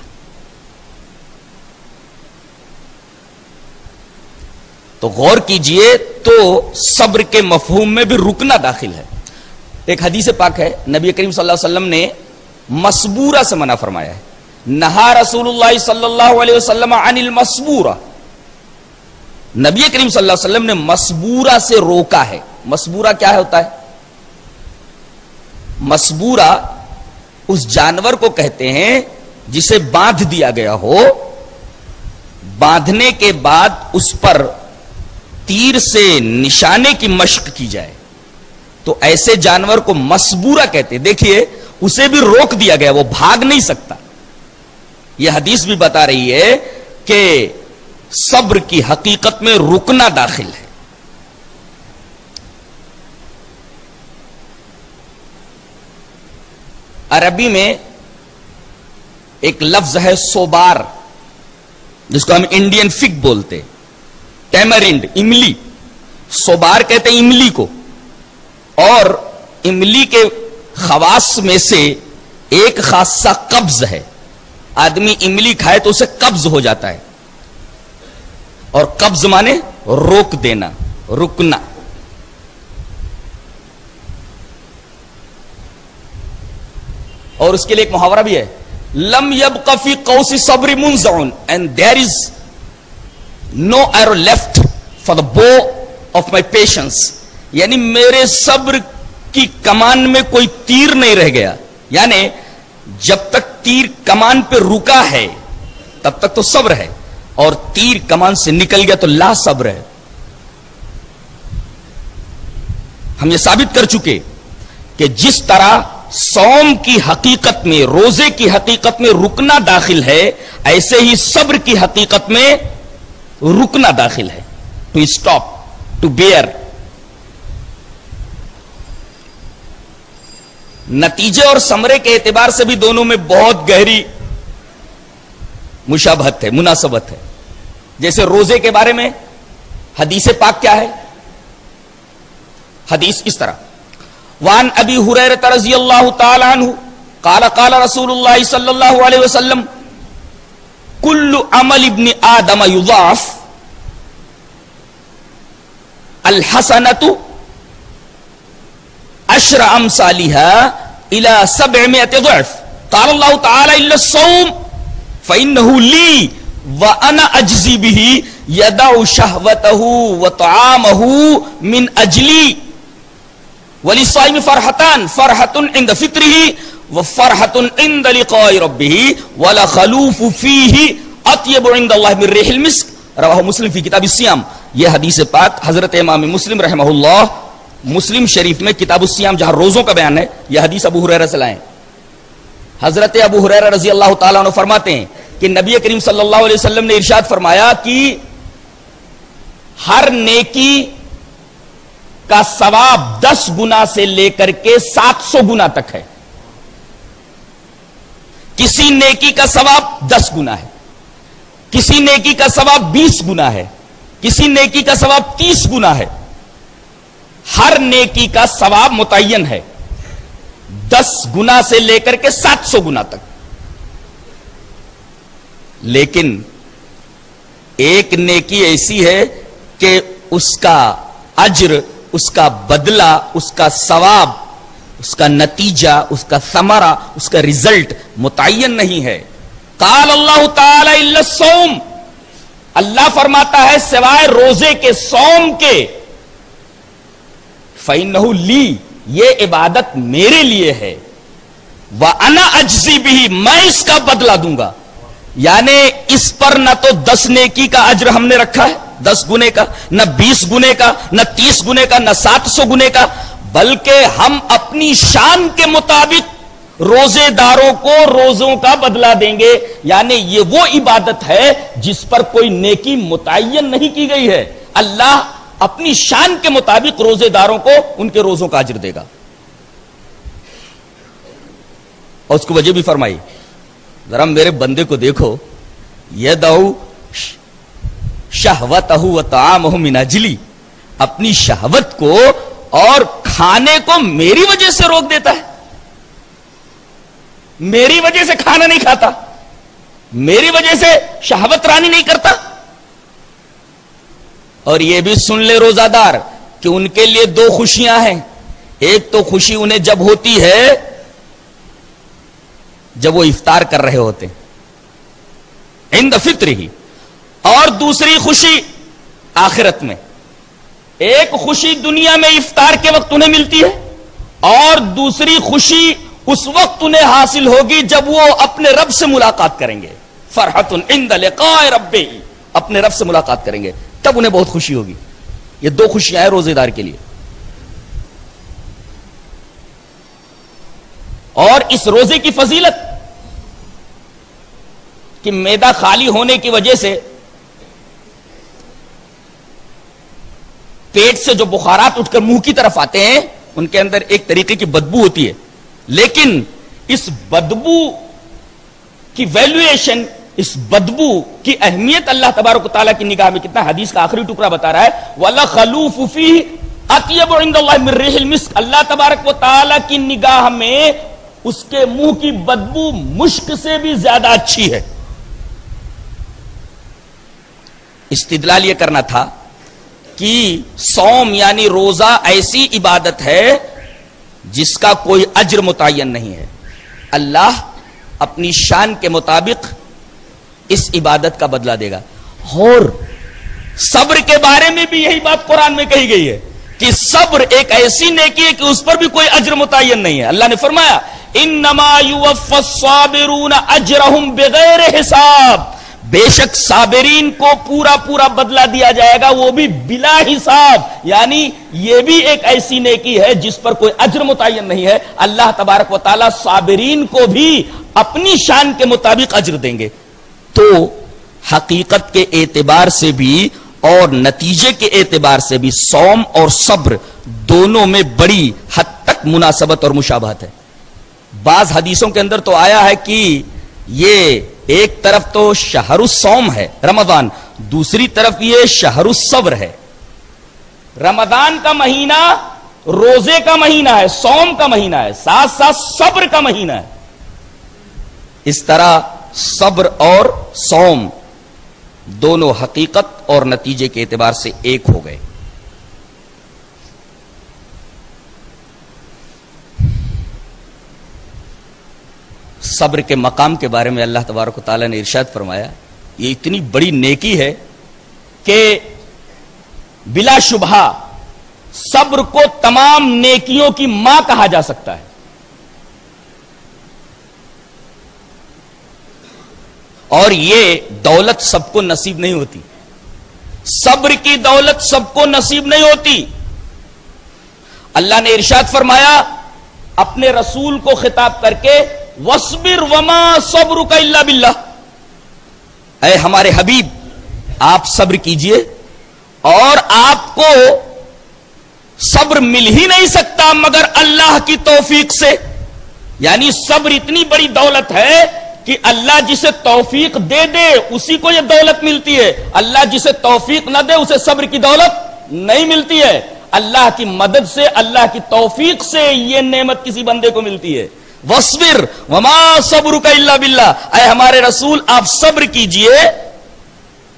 تو غور کیجئے تو صبر کے مفہوم میں بھی رکنا داخل ہے. ایک حدیث پاک ہے، نبی کریم صلی اللہ علیہ وسلم نے مسبورہ سے منع فرمایا ہے. نہا رسول اللہ صلی اللہ علیہ وسلم عن المسبورہ، نبی کریم صلی اللہ علیہ وسلم نے مسبورہ سے روکا ہے. مسبورہ کیا ہوتا ہے؟ مسبورہ اس جانور کو کہتے ہیں جسے باندھ دیا گیا ہو، باندھنے کے بعد اس پر تیر سے نشانے کی مشق کی جائے، تو ایسے جانور کو مسبورہ کہتے ہیں. دیکھیے اسے بھی روک دیا گیا، وہ بھاگ نہیں سکتا. یہ حدیث بھی بتا رہی ہے کہ صبر کی حقیقت میں رکنا داخل ہے. عربی میں ایک لفظ ہے صوبار، جس کو ہم انڈین فگ بولتے، ٹیمرنڈ، املی. صوبار کہتے ہیں املی کو، اور املی کے خواص میں سے ایک خاصہ قبض ہے. آدمی املی کھائے تو اسے قبض ہو جاتا ہے، اور قبض مانے روک دینا، رکنا. اور اس کے لیے ایک محاورہ بھی ہے، لم یبق فی قوس صبر منزع and there is no arrow left for the bow of my patience. یعنی میرے صبر کی کمان میں کوئی تیر نہیں رہ گیا. یعنی جب تک تیر کمان پہ رکا ہے تب تک تو صبر ہے، اور تیر کمان سے نکل گیا تو لا صبر ہے. ہم یہ ثابت کر چکے کہ جس طرح صوم کی حقیقت میں، روزے کی حقیقت میں رکنا داخل ہے، ایسے ہی صبر کی حقیقت میں رکنا داخل ہے. To stop, to bear. نتیجے اور ثمرے کے اعتبار سے بھی دونوں میں بہت گہری مشابہت ہے، مناسبت ہے. جیسے روزے کے بارے میں حدیث پاک کیا ہے؟ حدیث اس طرح: وان ابی ہریرہ رضی اللہ تعالی عنہ قال قال رسول اللہ صلی اللہ علیہ وسلم کل عمل ابن آدم یضاعف الحسنۃ عشر امثالها الى 700 ضعف قال اللہ تعالی الا الصوم فانه لی وانا اجزی به یدع شہوته وطعامه من اجلی وَلِلصَّائِمِ فَرْحَتَانِ فَرْحَةٌ عِنْدَ فِطْرِهِ وَفَرْحَةٌ عِنْدَ لِقَاءِ رَبِّهِ وَلَخَلُوفُ فِيهِ أَطْيَبُ عِنْدَ اللَّهِ مِنْ رِيحِ الْمِسْكِ. رواہ مسلم فی کتاب الصیام. یہ حدیث پاک حضرت امام مسلم رحمہ اللہ مسلم شریف میں کتاب الصیام جہاں روزوں کا بیان ہے، یہ حدیث ابو ہریرہ سے لائیں. حضرت ابو ہریرہ رضی اللہ تعالیٰ عنہ فرماتے ہیں کہ نبی کریم صلی اللہ علیہ وسلم نے ارشاد فرمایا کہ ہر نیکی کا ثواب 10 گنا سے لے کر کے 700 گنا تک ہے. کسی نیکی کا ثواب 10 گنا ہے، کسی نیکی کا ثواب 20 گنا ہے، کسی نیکی کا ثواب 30 گنا ہے. ہر نیکی کا ثواب متعین ہے 10 گنا سے لے کر کے 700 گنا تک. لیکن ایک نیکی ایسی ہے کہ اس کا اجر، اس کا بدلہ، اس کا ثواب، اس کا نتیجہ، اس کا ثمرہ، اس کا ریزلٹ متعین نہیں ہے. قال اللہ تعالی الا الصوم، اللہ فرماتا ہے سوائے روزے کے، صوم کے. فإنہ لی، یہ عبادت میرے لیے ہے. وأنا أجزی بہ، میں اس کا بدلہ دوں گا. یعنی اس پر نہ تو 10 نیکی کا اجر ہم نے رکھا ہے 10 گنے کا، نہ 20 گنے کا، نہ 30 گنے کا، نہ 700 گنے کا، بلکہ ہم اپنی شان کے مطابق روزے داروں کو روزوں کا بدلہ دیں گے. یعنی یہ وہ عبادت ہے جس پر کوئی نیکی متعین نہیں کی گئی ہے. اللہ اپنی شان کے مطابق روزے داروں کو ان کے روزوں کا اجر دے گا. اور اس کو وجہ بھی فرمائی، ذرا میرے بندے کو دیکھو، یدعو شہوتہ وطعامہ من اجلی، اپنی شہوت کو اور کھانے کو میری وجہ سے روک دیتا ہے. میری وجہ سے کھانا نہیں کھاتا، میری وجہ سے شہوت رانی نہیں کرتا. اور یہ بھی سن لے روزہ دار کہ ان کے لیے 2 خوشیاں ہیں. ایک تو خوشی انہیں جب ہوتی ہے جب وہ افطار کر رہے ہوتے عند فطرہ، اور دوسری خوشی آخرت میں. ایک خوشی دنیا میں افطار کے وقت انہیں ملتی ہے، اور دوسری خوشی اس وقت انہیں حاصل ہوگی جب وہ اپنے رب سے ملاقات کریں گے. فرحۃ عند لقاء ربہ، اپنے رب سے ملاقات کریں گے تب انہیں بہت خوشی ہوگی. یہ 2 خوشیاں ہیں روزے دار کے لیے. اور اس روزے کی فضیلت کہ معدہ خالی ہونے کی وجہ سے پیٹ سے جو بخارات اٹھ کر منہ کی طرف آتے ہیں ان کے اندر ایک طریقے کی بدبو ہوتی ہے، لیکن اس بدبو کی ویلیویشن، اس بدبو کی اہمیت اللہ تبارک و تعالیٰ کی نگاہ میں کتنا، حدیث کا آخری ٹکڑا بتا رہا ہے وَلَخَلُوفُ فِيهِ أَطْيَبُ عِنْدَ اللَّهِ مِنْ رِيحِ الْمِسْكِ. اللہ تبارک و تعالیٰ کی نگاہ میں اس کے منہ کی بدبو مشک سے بھی زیادہ اچھی ہے. استدلال یہ کرنا تھا کہ صوم یعنی روزہ ایسی عبادت ہے جس کا کوئی اجر متعین نہیں ہے. اللہ اپنی شان کے مطابق اس عبادت کا بدلہ دے گا. اور صبر کے بارے میں بھی یہی بات قرآن میں کہی گئی ہے کہ صبر ایک ایسی نیکی ہے کہ اس پر بھی کوئی اجر متعین نہیں ہے. اللہ نے فرمایا انما یوفی الصابرون اجرہم بغیر حساب، بے شک صابرین کو پورا پورا بدلہ دیا جائے گا، وہ بھی بلا حساب، یعنی یہ بھی ایک ایسی نیکی ہے جس پر کوئی اجر متعین نہیں ہے، اللہ تبارک و تعالی صابرین کو بھی اپنی شان کے مطابق اجر دیں گے۔ تو حقیقت کے اعتبار سے بھی اور نتیجے کے اعتبار سے بھی صوم اور صبر دونوں میں بڑی حد تک مناسبت اور مشابہت ہے۔ بعض حدیثوں کے اندر تو آیا ہے کہ یہ ایک طرف تو شہر الصوم ہے رمضان، دوسری طرف یہ شہر الصبر ہے۔ رمضان کا مہینہ روزے کا مہینہ ہے، صوم کا مہینہ ہے، ساتھ ساتھ صبر کا مہینہ ہے۔ اس طرح صبر اور صوم دونوں حقیقت اور نتیجے کے اعتبار سے ایک ہو گئے۔ صبر کے مقام کے بارے میں اللہ تبارک و تعالیٰ نے ارشاد فرمایا، یہ اتنی بڑی نیکی ہے کہ بلا شبہ صبر کو تمام نیکیوں کی ماں کہا جا سکتا ہے۔ اور یہ دولت سب کو نصیب نہیں ہوتی، صبر کی دولت سب کو نصیب نہیں ہوتی۔ اللہ نے ارشاد فرمایا اپنے رسول کو خطاب کر کے، وَاصْبِرْ وَمَا صَبْرُكَ إِلَّا بِاللَّهِ، اے ہمارے حبیب آپ صبر کیجئے، اور آپ کو صبر مل ہی نہیں سکتا مگر اللہ کی توفیق سے۔ یعنی صبر اتنی بڑی دولت ہے کہ اللہ جسے توفیق دے دے اسی کو یہ دولت ملتی ہے، اللہ جسے توفیق نہ دے اسے صبر کی دولت نہیں ملتی ہے۔ اللہ کی مدد سے، اللہ کی توفیق سے یہ نعمت کسی بندے کو ملتی ہے۔ وَاصْبِرْ وَمَا صَبْرُكَ إِلَّا بِاللَّهِ، اے ہمارے رسول آپ صبر کیجئے،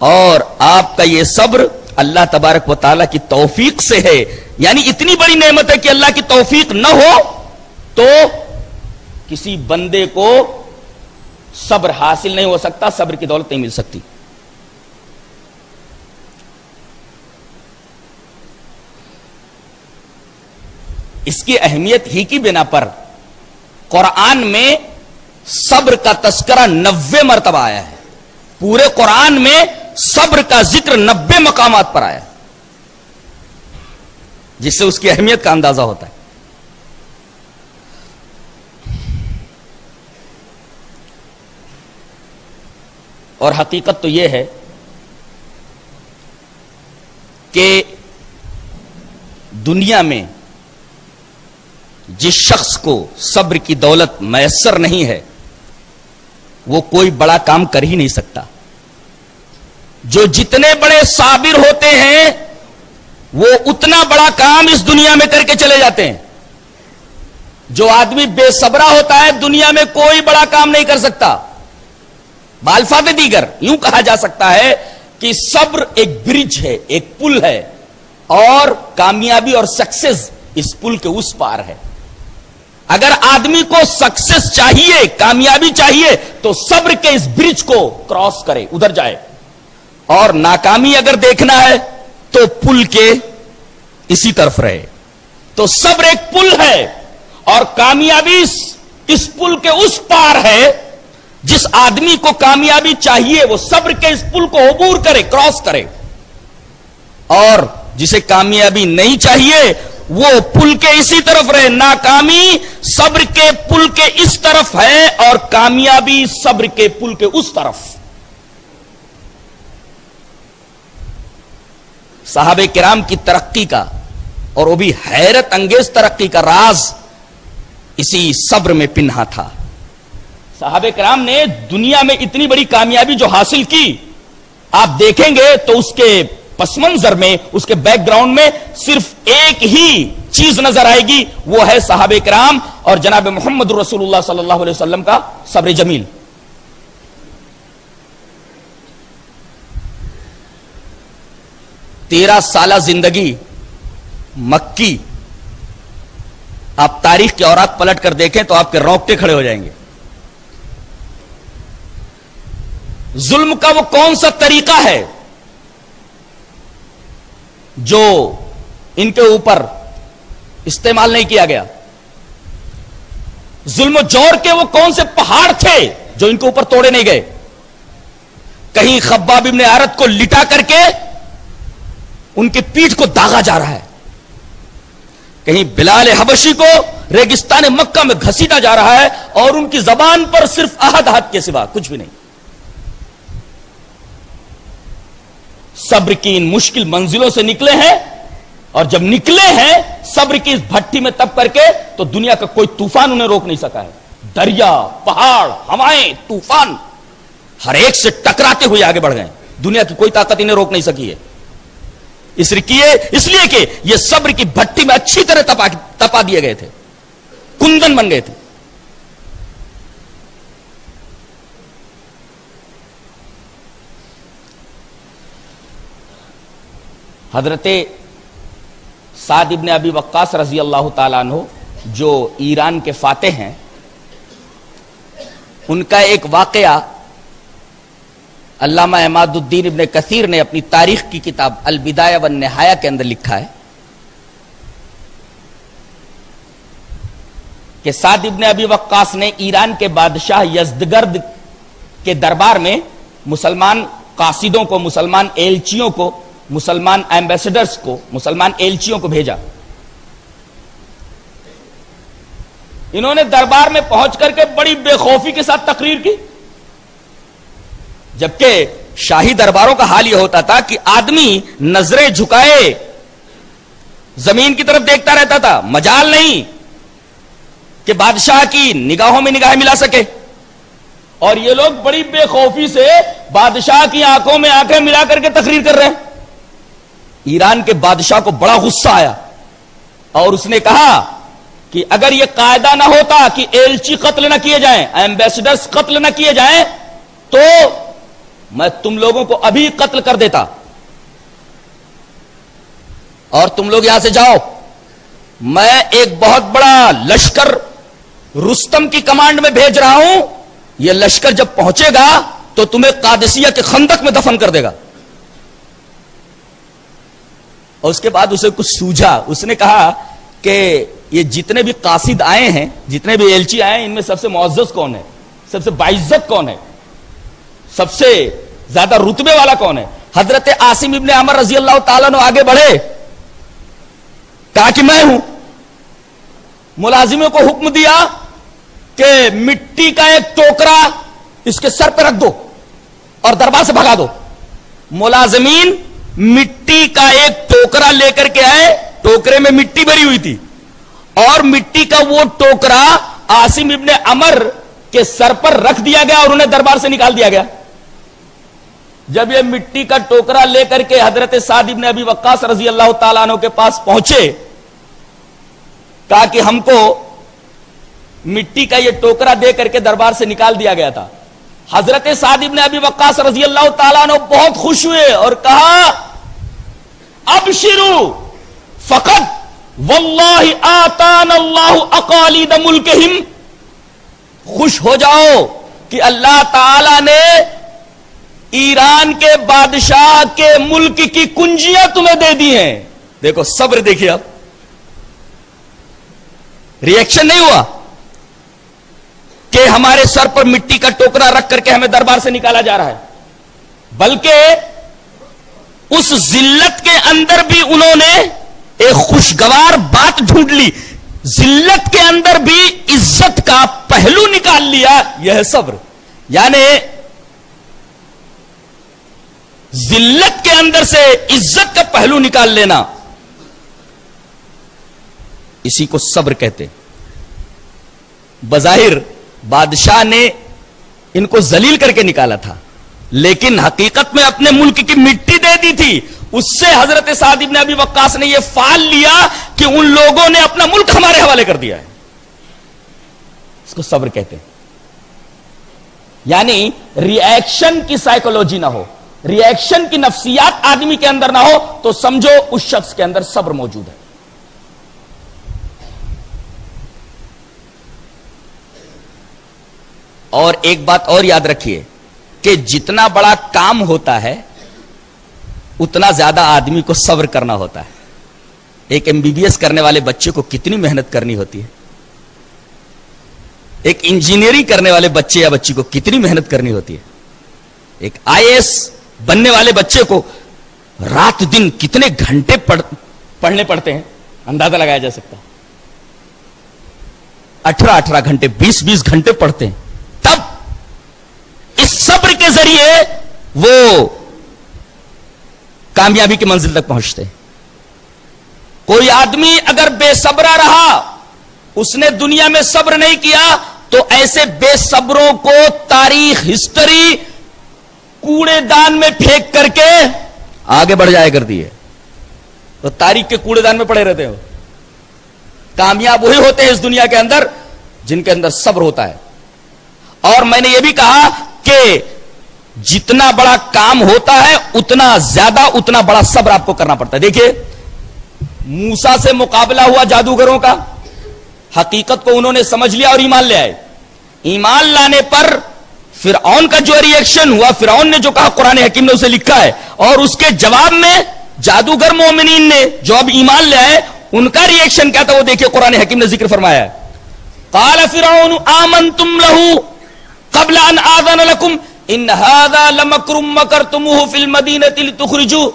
اور آپ کا یہ صبر اللہ تبارک و تعالیٰ کی توفیق سے ہے۔ یعنی اتنی بڑی نعمت ہے کہ اللہ کی توفیق نہ ہو تو کسی بندے کو صبر حاصل نہیں ہو سکتا، صبر کی دولت نہیں مل سکتی۔ اس کی اہمیت ہی کی بنا پر قرآن میں صبر کا تذکرہ 90 مرتبہ آیا ہے، پورے قرآن میں صبر کا ذکر 90 مقامات پر آیا ہے، جس سے اس کی اہمیت کا اندازہ ہوتا ہے۔ اور حقیقت تو یہ ہے کہ دنیا میں جس شخص کو صبر کی دولت میسر نہیں ہے وہ کوئی بڑا کام کر ہی نہیں سکتا۔ جو جتنے بڑے صابر ہوتے ہیں وہ اتنا بڑا کام اس دنیا میں کر کے چلے جاتے ہیں۔ جو آدمی بے صبرہ ہوتا ہے دنیا میں کوئی بڑا کام نہیں کر سکتا۔ بالفاظ دیگر یوں کہا جا سکتا ہے کہ صبر ایک برج ہے، ایک پل ہے، اور کامیابی اور سکسیس اس پل کے اس پار ہے۔ اگر آدمی کو سکسیس چاہیے، کامیابی چاہیے، تو صبر کے اس برج کو کراس کرے، ادھر جائے، اور ناکامی اگر دیکھنا ہے تو پل کے اسی طرف رہے۔ تو صبر ایک پل ہے، اور کامیابی اس پل کے اس پار ہے۔ جس آدمی کو کامیابی چاہیے وہ صبر کے اس پل کو عبور کرے، کراس کرے، اور جسے کامیابی نہیں چاہیے وہ پل کے اسی طرف رہے۔ ناکامی صبر کے پل کے اس طرف ہے اور کامیابی صبر کے پل کے اس طرف۔ صحابہ کرام کی ترقی کا، اور وہ بھی حیرت انگیز ترقی کا، راز اسی صبر میں پنہا تھا۔ صحابہ کرام نے دنیا میں اتنی بڑی کامیابی جو حاصل کی، آپ دیکھیں گے تو اس کے پس منظر میں، اس کے بیک گراؤنڈ میں صرف ایک ہی چیز نظر آئے گی، وہ ہے صحابہ کرام اور جناب محمد رسول اللہ صلی اللہ علیہ وسلم کا صبر جمیل۔ 13 سالہ زندگی مکی، آپ تاریخ کے اوراق پلٹ کر دیکھیں تو آپ کے رونگٹے کھڑے ہو جائیں گے۔ ظلم کا وہ کون سا طریقہ ہے جو ان کے اوپر استعمال نہیں کیا گیا؟ ظلم و جور کے وہ کون سے پہاڑ تھے جو ان کے اوپر توڑے نہیں گئے؟ کہیں خباب ابن ارت کو لٹا کر کے ان کی پیٹھ کو داغا جا رہا ہے، کہیں بلال حبشی کو ریگستان مکہ میں گھسیٹا جا رہا ہے، اور ان کی زبان پر صرف احد احد کے سوا کچھ بھی نہیں۔ صبر کی ان مشکل منزلوں سے نکلے ہیں، اور جب نکلے ہیں صبر کی اس بھٹی میں تپ کر کے، تو دنیا کا کوئی طوفان انہیں روک نہیں سکا ہے۔ دریا، پہاڑ، ہوائیں، طوفان ہر ایک سے ٹکراتے ہوئے آگے بڑھ گئے، دنیا کی کوئی طاقت انہیں روک نہیں سکی ہے۔ اس لیے کہ یہ صبر کی بھٹی میں اچھی طرح تپا دیے گئے تھے، کندن بن گئے تھے۔ حضرت سعد ابن ابی وقاص رضی اللہ تعالیٰ عنہ جو ایران کے فاتح ہیں، ان کا ایک واقعہ علامہ عماد الدین ابن کثیر نے اپنی تاریخ کی کتاب البدایہ والنہایہ کے اندر لکھا ہے کہ سعد ابن ابی وقاص نے ایران کے بادشاہ یزدگرد کے دربار میں مسلمان قاصدوں کو، مسلمان ایلچیوں کو، مسلمان ایمبیسڈرز کو، مسلمان ایلچیوں کو بھیجا۔ انہوں نے دربار میں پہنچ کر کے بڑی بے خوفی کے ساتھ تقریر کی، جبکہ شاہی درباروں کا حال یہ ہوتا تھا کہ آدمی نظریں جھکائے زمین کی طرف دیکھتا رہتا تھا، مجال نہیں کہ بادشاہ کی نگاہوں میں نگاہیں ملا سکے، اور یہ لوگ بڑی بے خوفی سے بادشاہ کی آنکھوں میں آنکھیں ملا کر کے تقریر کر رہے ہیں۔ ایران کے بادشاہ کو بڑا غصہ آیا، اور اس نے کہا کہ اگر یہ قاعدہ نہ ہوتا کہ ایلچی قتل نہ کیے جائیں، ایمبیسڈرز قتل نہ کیے جائیں، تو میں تم لوگوں کو ابھی قتل کر دیتا، اور تم لوگ یہاں سے جاؤ، میں ایک بہت بڑا لشکر رستم کی کمانڈ میں بھیج رہا ہوں، یہ لشکر جب پہنچے گا تو تمہیں قادسیہ کے خندق میں دفن کر دے گا۔ اور اس کے بعد اسے کچھ سوجھا، اس نے کہا کہ یہ جتنے بھی قاصد آئے ہیں، جتنے بھی ایلچی آئے ہیں، ان میں سب سے معزز کون ہے، سب سے باعزت کون ہے، سب سے زیادہ رتبے والا کون ہے؟ حضرت عاصم ابن عمر رضی اللہ تعالیٰ عنہ آگے بڑھے، کہا کہ میں ہوں۔ ملازموں کو حکم دیا کہ مٹی کا ایک ٹوکرا اس کے سر پہ رکھ دو اور دربار سے بھگا دو۔ ملازمین مٹی کا ایک ٹوکرا لے کر کے آئے، ٹوکرے میں مٹی بھری ہوئی تھی، اور مٹی کا وہ ٹوکرا عاصم ابن عمر کے سر پر رکھ دیا گیا اور انہیں دربار سے نکال دیا گیا۔ جب یہ مٹی کا ٹوکرا لے کر کے حضرت سعد ابن ابی وقاص رضی اللہ تعالیٰ عنہ کے پاس پہنچے، کہا کہ ہم کو مٹی کا یہ ٹوکرا دے کر کے دربار سے نکال دیا گیا تھا۔ حضرت سعد ابن ابی وقاص رضی اللہ تعالیٰ عنہ بہت خوش ہوئے اور کہا ابشروا فقط واللہ آتانا اللہ اقالید ملکہم، خوش ہو جاؤ کہ اللہ تعالی نے ایران کے بادشاہ کے ملک کی کنجیاں تمہیں دے دی ہیں۔ دیکھو صبر، دیکھیے اب ریئیکشن نہیں ہوا کہ ہمارے سر پر مٹی کا ٹوکرا رکھ کر کے ہمیں دربار سے نکالا جا رہا ہے، بلکہ اس ذلت کے اندر بھی انہوں نے ایک خوشگوار بات ڈھونڈ لی، ذلت کے اندر بھی عزت کا پہلو نکال لیا۔ یہ ہے صبر، یعنی ذلت کے اندر سے عزت کا پہلو نکال لینا، اسی کو صبر کہتے۔ بظاہر بادشاہ نے ان کو ذلیل کر کے نکالا تھا، لیکن حقیقت میں اپنے ملک کی مٹی دے دی تھی۔ اس سے حضرت سعد ابن ابی وقاص نے یہ فعل لیا کہ ان لوگوں نے اپنا ملک ہمارے حوالے کر دیا ہے، اس کو صبر کہتے ہیں۔ یعنی ری ایکشن کی سائیکولوجی نہ ہو، ری ایکشن کی نفسیات آدمی کے اندر نہ ہو، تو سمجھو اس شخص کے اندر صبر موجود ہے۔ اور ایک بات اور یاد رکھیے کہ جتنا بڑا کام ہوتا ہے اتنا زیادہ آدمی کو صبر کرنا ہوتا ہے۔ ایک MBBS کرنے والے بچے کو کتنی محنت کرنی ہوتی ہے، ایک انجینئرنگ کرنے والے بچے یا بچی کو کتنی محنت کرنی ہوتی ہے۔ ایک IAS بننے والے بچے کو رات دن کتنے گھنٹے پڑھنے پڑتے ہیں اندازہ لگایا جا سکتا. 18 گھنٹے 20 گھنٹے پڑھتے ہیں. تب اس صبر کے ذریعے وہ کامیابی کی منزل تک پہنچتے ہیں. کوئی آدمی اگر بے صبرہ رہا, اس نے دنیا میں صبر نہیں کیا, تو ایسے بے صبروں کو تاریخ ہسٹری کوڑے دان میں پھینک کر کے آگے بڑھ جائے کرتی ہے. تو تاریخ کے کوڑے دان میں پڑے رہتے ہو. کامیاب وہی ہوتے ہیں اس دنیا کے اندر جن کے اندر صبر ہوتا ہے. اور میں نے یہ بھی کہا کہ جتنا بڑا کام ہوتا ہے اتنا بڑا صبر آپ کو کرنا پڑتا ہے. دیکھیے موسیٰ سے مقابلہ ہوا جادوگروں کا, حقیقت کو انہوں نے سمجھ لیا اور ایمان لے آئے. ایمان لانے پر فرعون کا جو ریئیکشن ہوا, فرعون نے جو کہا قرآن حکیم نے اسے لکھا ہے, اور اس کے جواب میں جادوگر مومنین نے جو اب ایمان لے آئے ان کا ریئیکشن کیا تھا وہ دیکھیے قرآن حکیم نے ذکر فرمایا ہے. قال فرعون آمنتم له قبل ان آذن لكم ان هذا لمكر مكرتموه في المدينة لتخرجوا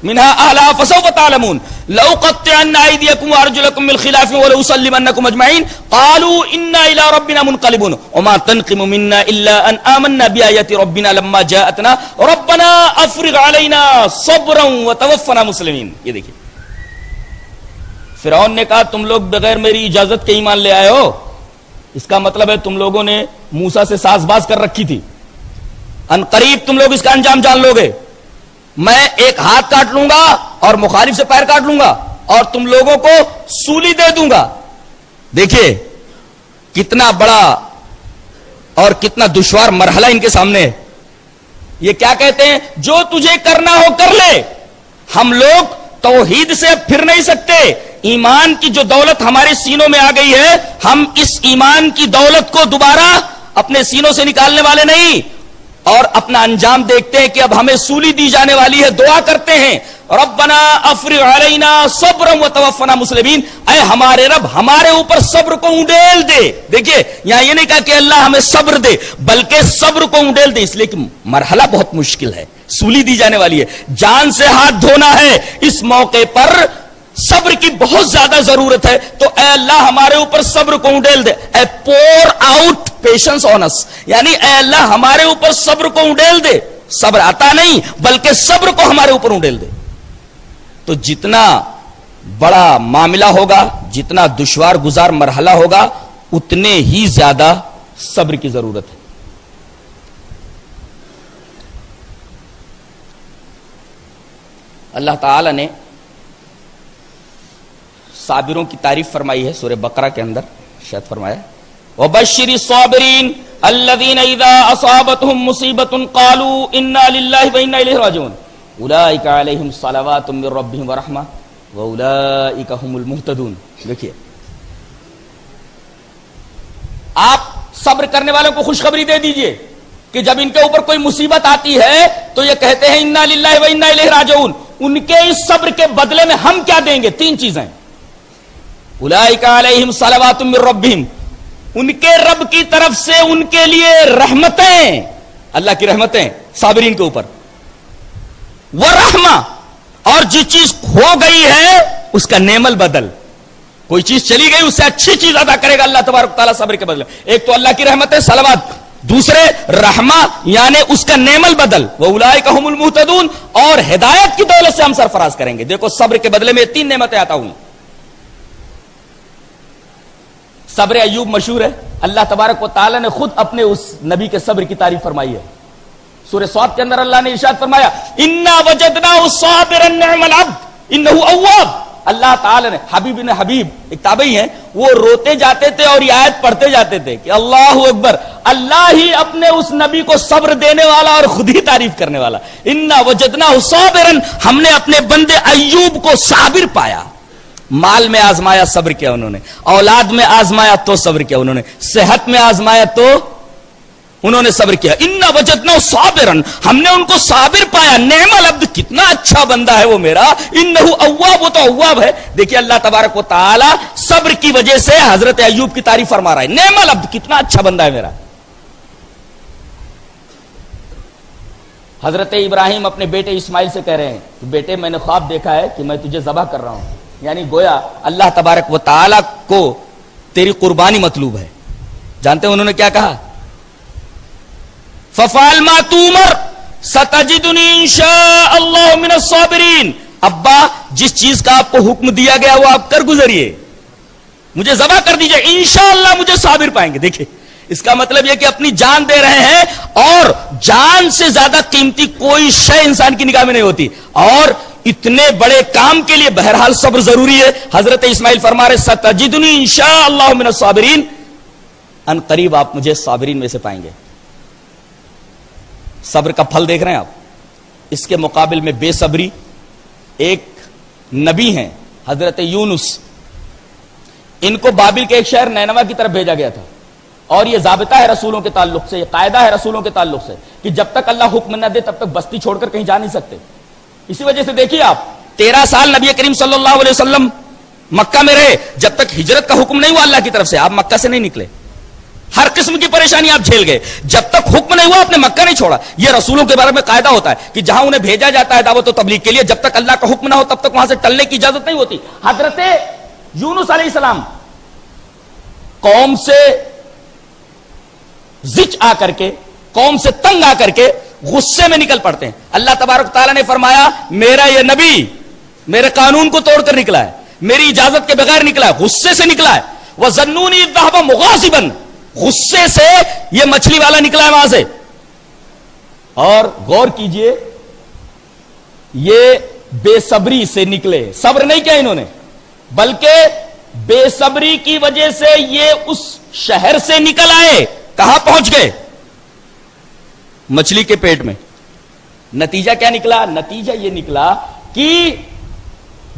منها اهلها فسوف تعلمون لأقطعن ايديكم وارجلكم من خلاف ولأصلبنكم اجمعين قالوا انا الى ربنا منقلبون وما تنقم منا الا ان آمنا بآيات ربنا لما جاءتنا ربنا افرغ علينا صبرا وتوفنا مسلمين. یہ دیکھیے فرعون نے کہا تم لوگ بغیر میری اجازت کے ایمان لے آئے ہو, اس کا مطلب ہے تم لوگوں نے موسیٰ سے ساز باز کر رکھی تھی, ان قریب تم لوگ اس کا انجام جان لو گے. میں ایک ہاتھ کاٹ لوں گا اور مخالف سے پیر کاٹ لوں گا اور تم لوگوں کو سولی دے دوں گا. دیکھیے کتنا بڑا اور کتنا دشوار مرحلہ ان کے سامنے ہے. یہ کیا کہتے ہیں, جو تجھے کرنا ہو کر لے, ہم لوگ توحید سے اب پھر نہیں سکتے. ایمان کی جو دولت ہمارے سینوں میں آ گئی ہے, ہم اس ایمان کی دولت کو دوبارہ اپنے سینوں سے نکالنے والے نہیں, اور اپنا انجام دیکھتے ہیں کہ اب ہمیں سولی دی جانے والی ہے. دعا کرتے ہیں ربنا افرغ علینا صبرا وتوفنا مسلمین, اے ہمارے رب ہمارے اوپر صبر کو اونڈیل دے. دیکھیے یہاں یہ نہیں کہا کہ اللہ ہمیں صبر دے, بلکہ صبر کو اونڈیل دے, اس لیے کہ مرحلہ بہت مشکل ہے, سولی دی جانے والی ہے, جان سے ہاتھ دھونا ہے. اس موقع پر صبر کی بہت زیادہ ضرورت ہے, تو اے اللہ ہمارے اوپر صبر کو اونڈیل دے. اے پور آؤٹ پیشنس آن اس, یعنی اے اللہ ہمارے اوپر صبر کو اونڈیل دے. صبر آتا نہیں بلکہ صبر کو ہمارے اوپر اونڈیل دے. تو جتنا بڑا معاملہ ہوگا, جتنا دشوار گزار مرحلہ ہوگا, اتنے ہی زیادہ صبر کی ضرورت ہے. اللہ تعالی نے صابروں کی تعریف فرمائی ہے سورہ بقرہ کے اندر, شاید فرمایا وَبَشِّرِ الصَّابِرِينَ الَّذِينَ إِذَا أَصَابَتْهُمْ مُصِيبَةٌ قَالُوا إِنَّا لِلَّهِ وَإِنَّا إِلَيْهِ رَاجِعُونَ أُولَئِكَ عَلَيْهِمْ صَلَوَاتٌ مِّن رَّبِّهِمْ وَرَحْمَةٌ وَأُولَئِكَ هُمُ الْمُهْتَدُونَ. دیکھیے آپ صبر کرنے والوں کو خوشخبری دے دیجئے کہ جب ان کے اوپر کوئی مصیبت آتی ہے تو یہ کہتے ہیں اِنَّا لِلَّهِ وَإِنَّا إِلَيْهِ رَاجِعُونَ. ان کے اس صبر کے بدلے میں ہم کیا دیں گے؟ 3 چیزیں. اولئک علیہم صلوات من ربہم, ان کے رب کی طرف سے ان کے لیے رحمتیں, اللہ کی رحمتیں صابرین کے اوپر, ورحمہ, اور جس چیز کھو گئی ہے اس کا نعم البدل, کوئی چیز چلی گئی اس سے اچھی چیز ادا کرے گا اللہ تبارک تعالیٰ صبر کے بدلے. ایک تو اللہ کی رحمتیں صلوات, دوسرے رحمہ یعنی اس کا نعم البدل, وَأُولَئِكَ هُمُ الْمُهْتَدُونَ, اور ہدایت کی دولت سے ہم سرفراز کریں گے. دیکھو صبر کے بدلے میں 3 نعمتیں آتا ہوں. صبر ایوب مشہور ہے, اللہ تبارک و تعالی نے خود اپنے اس نبی کے صبر کی تعریف فرمائی ہے. سورہ صاد کے اندر اللہ نے ارشاد فرمایا اِنَّا وَجَدْنَاهُ صَابِرًا نِعْمَ الْعَبْدُ إِنَّهُ أَوَّابٌ. اللہ تعالی نے, حبیب بن حبیب ایک تابعی ہیں, وہ روتے جاتے تھے اور یہ آیت پڑھتے جاتے تھے کہ اللہ اکبر, اللہ ہی اپنے اس نبی کو صبر دینے والا اور خود ہی تعریف کرنے والا. اِنَّا وَجَدْنَاهُ صَابِرًا, ہم نے اپنے بندے ایوب کو صابر پایا. مال میں آزمایا صبر کیا انہوں نے, اولاد میں آزمایا تو صبر کیا انہوں نے, صحت میں آزمایا تو انہوں نے صبر کیا. اِنَّا وَجَدْنَاهُ صَابِرًا, ہم نے ان کو صابر پایا. نعم العبد, کتنا اچھا بندہ ہے وہ میرا. اِنَّهُ أَوَّابٌ, وہ تو اواب ہے. دیکھیے اللہ تبارک و تعالی صبر کی وجہ سے حضرت ایوب کی تعریف فرما رہا ہے. نعم العبد, کتنا اچھا بندہ ہے میرا. حضرت ابراہیم اپنے بیٹے اسماعیل سے کہہ رہے ہیں کہ بیٹے میں نے خواب دیکھا ہے کہ میں تجھے ذبح کر رہا ہوں، یعنی گویا اللہ تبارک و تعالی کو تیری قربانی مطلوب ہے. جانتے ہیں انہوں نے کیا کہا؟ فَفَعَلْ مَا تُؤْمَرْ سَتَجِدُنِي إِن شَاءَ اللَّهُ مِنَ الصَّابِرِينَ. ابا جس چیز کا آپ کو حکم دیا گیا وہ آپ کر گزریے، مجھے ذبح کر دیجئے، انشاءاللہ مجھے صابر پائیں گے. دیکھیں اس کا مطلب یہ کہ اپنی جان دے رہے ہیں، اور جان سے زیادہ قیمتی کوئی شے انسان کی نگاہ میں نہیں ہوتی، اور اتنے بڑے کام کے لیے بہرحال صبر ضروری ہے. حضرت اسماعیل فرما رہے ستجدنی انشاءاللہ من الصابرین، ان قریب آپ مجھے صابرین میں سے پائیں گے. صبر کا پھل دیکھ رہے ہیں آپ. اس کے مقابل میں بے صبری، ایک نبی ہیں حضرت یونس، ان کو بابل کے ایک شہر نینوا کی طرف بھیجا گیا تھا، اور یہ ضابطہ ہے رسولوں کے تعلق سے، یہ قاعدہ ہے رسولوں کے تعلق سے کہ جب تک اللہ حکم نہ دے تب تک بستی چھوڑ کر کہیں جا نہیں سکتے. اسی وجہ سے دیکھیے آپ 13 سال نبی کریم صلی اللہ علیہ وسلم مکہ میں رہے، جب تک ہجرت کا حکم نہیں ہوا اللہ کی طرف سے آپ مکہ سے نہیں نکلے. ہر قسم کی پریشانی آپ جھیل گئے، جب تک حکم نہیں ہوا آپ نے مکہ نہیں چھوڑا. یہ رسولوں کے بارے میں قاعدہ ہوتا ہے کہ جہاں انہیں بھیجا جاتا ہے دعوت و تبلیغ کے لیے، جب تک اللہ کا حکم نہ ہو تب تک وہاں سے ٹلنے کی اجازت نہیں ہوتی. حضرت یونس علیہ السلام قوم سے زچ آ کر کے، قوم سے تنگ آ کر کے غصے میں نکل پڑتے ہیں. اللہ تبارک تعالیٰ نے فرمایا میرا یہ نبی میرے قانون کو توڑ کر نکلا ہے، میری اجازت کے بغیر نکلا ہے، غصے سے نکلا ہے. وَظَنُّونِي إِذْ ذَهَبَ مُغَاضِبًا، غصے سے یہ مچھلی والا نکلا ہے وہاں سے. اور غور کیجئے یہ بے صبری سے نکلے، صبر نہیں کیا انہوں نے، بلکہ بے صبری کی وجہ سے یہ اس شہر سے نکل آئے. کہاں پہنچ گئے؟ مچھلی کے پیٹ میں. نتیجہ کیا نکلا؟ نتیجہ یہ نکلا کہ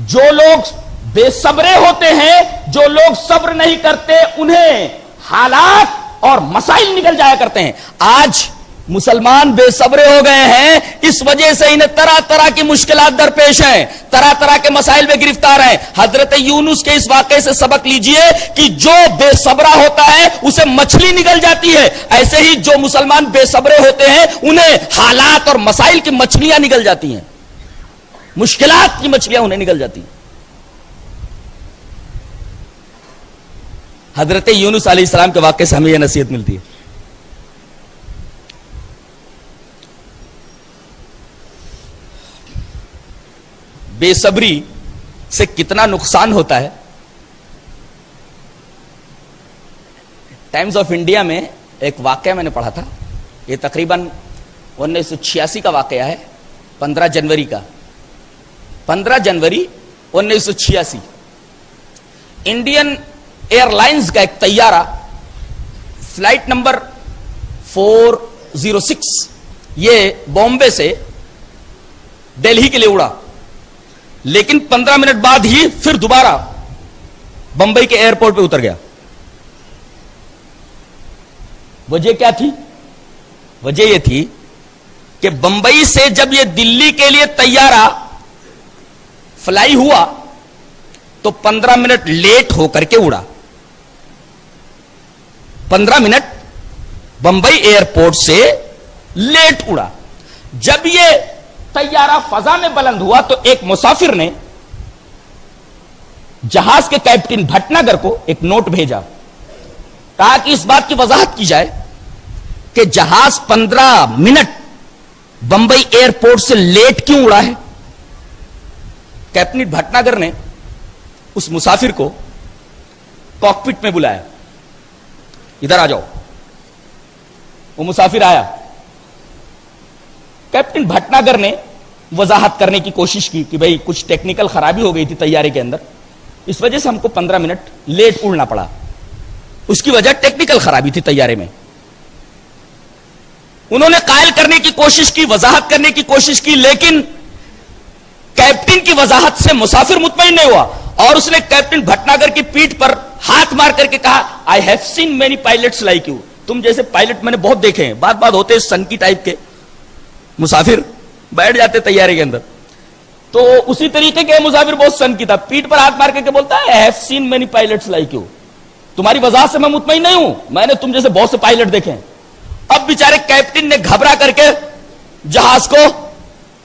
جو لوگ بے صبرے ہوتے ہیں، جو لوگ صبر نہیں کرتے، انہیں حالات اور مسائل نکل جایا کرتے ہیں. آج مسلمان بے صبرے ہو گئے ہیں، اس وجہ سے انہیں طرح طرح کی مشکلات درپیش ہیں، طرح طرح کے مسائل میں گرفتار ہیں. حضرت یونس کے اس واقعے سے سبق لیجئے کہ جو بے صبرہ ہوتا ہے اسے مچھلی نکل جاتی ہے، ایسے ہی جو مسلمان بے صبرے ہوتے ہیں انہیں حالات اور مسائل کی مچھلیاں نکل جاتی ہیں، مشکلات کی مچھلیاں انہیں نکل جاتی ہیں. حضرت یونس علیہ السلام کے واقعے سے ہمیں یہ نصیحت ملتی ہے. بے صبری سے کتنا نقصان ہوتا ہے. ٹائمز آف انڈیا میں ایک واقعہ میں نے پڑھا تھا، یہ تقریباً 1986 کا واقعہ ہے، 15 جنوری کا. 15 جنوری 1986 انڈین ایئر لائنز کا ایک طیارہ فلائٹ نمبر 406 یہ بامبے سے دہلی کے لیے اڑا، لیکن 15 منٹ بعد ہی پھر دوبارہ بمبئی کے ایئرپورٹ پہ اتر گیا. وجہ کیا تھی؟ وجہ یہ تھی کہ بمبئی سے جب یہ دلی کے لیے طیارہ فلائی ہوا تو 15 منٹ لیٹ ہو کر کے اڑا. 15 منٹ بمبئی ایئرپورٹ سے لیٹ اڑا. جب یہ طیارہ فضا میں بلند ہوا تو ایک مسافر نے جہاز کے کیپٹن بھٹناگر کو ایک نوٹ بھیجا، کہا کہ اس بات کی وضاحت کی جائے کہ جہاز 15 منٹ بمبئی ایئرپورٹ سے لیٹ کیوں اڑا ہے. کیپٹن بھٹناگر نے اس مسافر کو کاکپٹ میں بلایا، ادھر آ جاؤ. وہ مسافر آیا. کیپٹن بھٹناگر نے وضاحت کرنے کی کوشش کی کہ بھئی کچھ ٹیکنیکل خرابی ہو گئی تھی طیارے کے اندر، اس وجہ سے ہم کو 15 منٹ لیٹ اڑنا پڑا. اس کی وجہ ٹیکنیکل خرابی تھی طیارے میں. انہوں نے قائل کرنے کی کوشش کی، وضاحت کرنے کی کوشش کی، لیکن کیپٹن کی وضاحت سے مسافر مطمئن نہیں ہوا، اور اس نے کیپٹن بھٹناگر کی پیٹھ پر ہاتھ مار کر کے کہا I have seen many pilots like you. تم جیسے پائلٹ میں نے بہت دیکھے ہیں. بات بات ہوتے سن کی ٹائپ کے مسافر بیٹھ جاتے طیارے کے اندر، تو اسی طریقے کے مسافر بہت سن کی تھا، پیٹھ پر ہاتھ مار کر کے بولتا ہے I have seen many pilots like you. تمہاری وضاحت سے میں مطمئن نہیں ہوں، میں نے تم جیسے بہت سے پائلٹ دیکھے ہیں. اب بیچارے کیپٹن نے گھبرا کر کے جہاز کو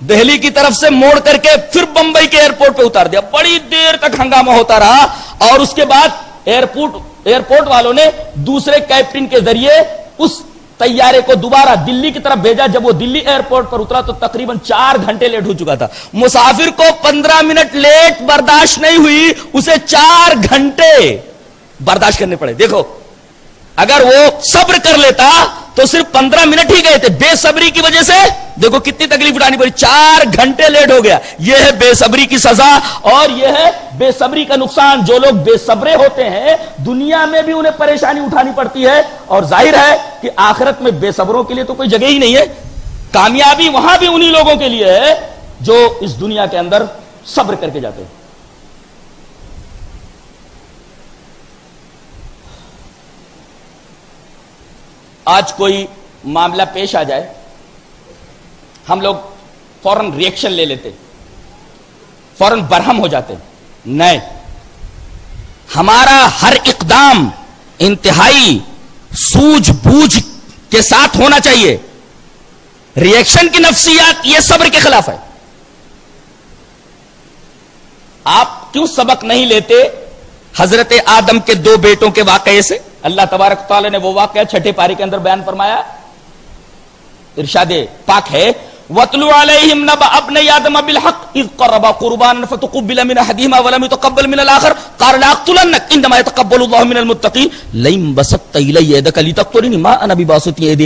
دہلی کی طرف سے موڑ کر کے پھر بمبئی کے ایئرپورٹ پہ اتار دیا. بڑی دیر تک ہنگامہ ہوتا رہا اور اس کے بعد ایئرپورٹ والوں نے دوسرے کیپٹن کے ذریعے اس طیارے کو دوبارہ دلی کی طرف بھیجا. جب وہ دلی ایئرپورٹ پر اترا تو تقریباً 4 گھنٹے لیٹ ہو چکا تھا. مسافر کو 15 منٹ لیٹ برداشت نہیں ہوئی, اسے 4 گھنٹے برداشت کرنے پڑے. دیکھو اگر وہ صبر کر لیتا تو صرف 15 منٹ ہی گئے تھے. بے صبری کی وجہ سے دیکھو کتنی تکلیف اٹھانی پڑی, 4 گھنٹے لیٹ ہو گیا. یہ ہے بے صبری کی سزا اور یہ ہے بے صبری کا نقصان. جو لوگ بے صبرے ہوتے ہیں دنیا میں بھی انہیں پریشانی اٹھانی پڑتی ہے, اور ظاہر ہے کہ آخرت میں بے صبروں کے لیے تو کوئی جگہ ہی نہیں ہے. کامیابی وہاں بھی انہی لوگوں کے لیے ہے جو اس دنیا کے اندر صبر کر کے جاتے ہیں. آج کوئی معاملہ پیش آ جائے, ہم لوگ فوراً ریئیکشن لے لیتے, فوراً برہم ہو جاتے. نہیں, ہمارا ہر اقدام انتہائی سوجھ بوجھ کے ساتھ ہونا چاہیے. ریئیکشن کی نفسیات یہ صبر کے خلاف ہے. آپ کیوں سبق نہیں لیتے حضرت آدم کے 2 بیٹوں کے واقعے سے؟ اللہ تبارک تعالی نے وہ واقعہ 6 پارے کے اندر بیان فرمایا. ارشاد پاک ہے وَاتْلُ عَلَيْهِمْ نَبَأَ ابْنَيْ آدَمَ بِالْحَقِّ إِذْ قَرَّبَا قُرْبَانًا فَتُقُبِّلَ مِنْ أَحَدِهِمَا وَلَمْ يُتَقَبَّلْ مِنَ الْآخَرِ قَالَ لَأَقْتُلَنَّكَ إِنَّمَا يَتَقَبَّلُ اللَّهُ مِنَ الْمُتَّقِينَ لَئِن بَسَطتَ إِلَيَّ يَدَكَ لِتَقْتُلَنِي مَا أَنَا بِبَاسِطٍ يَدِي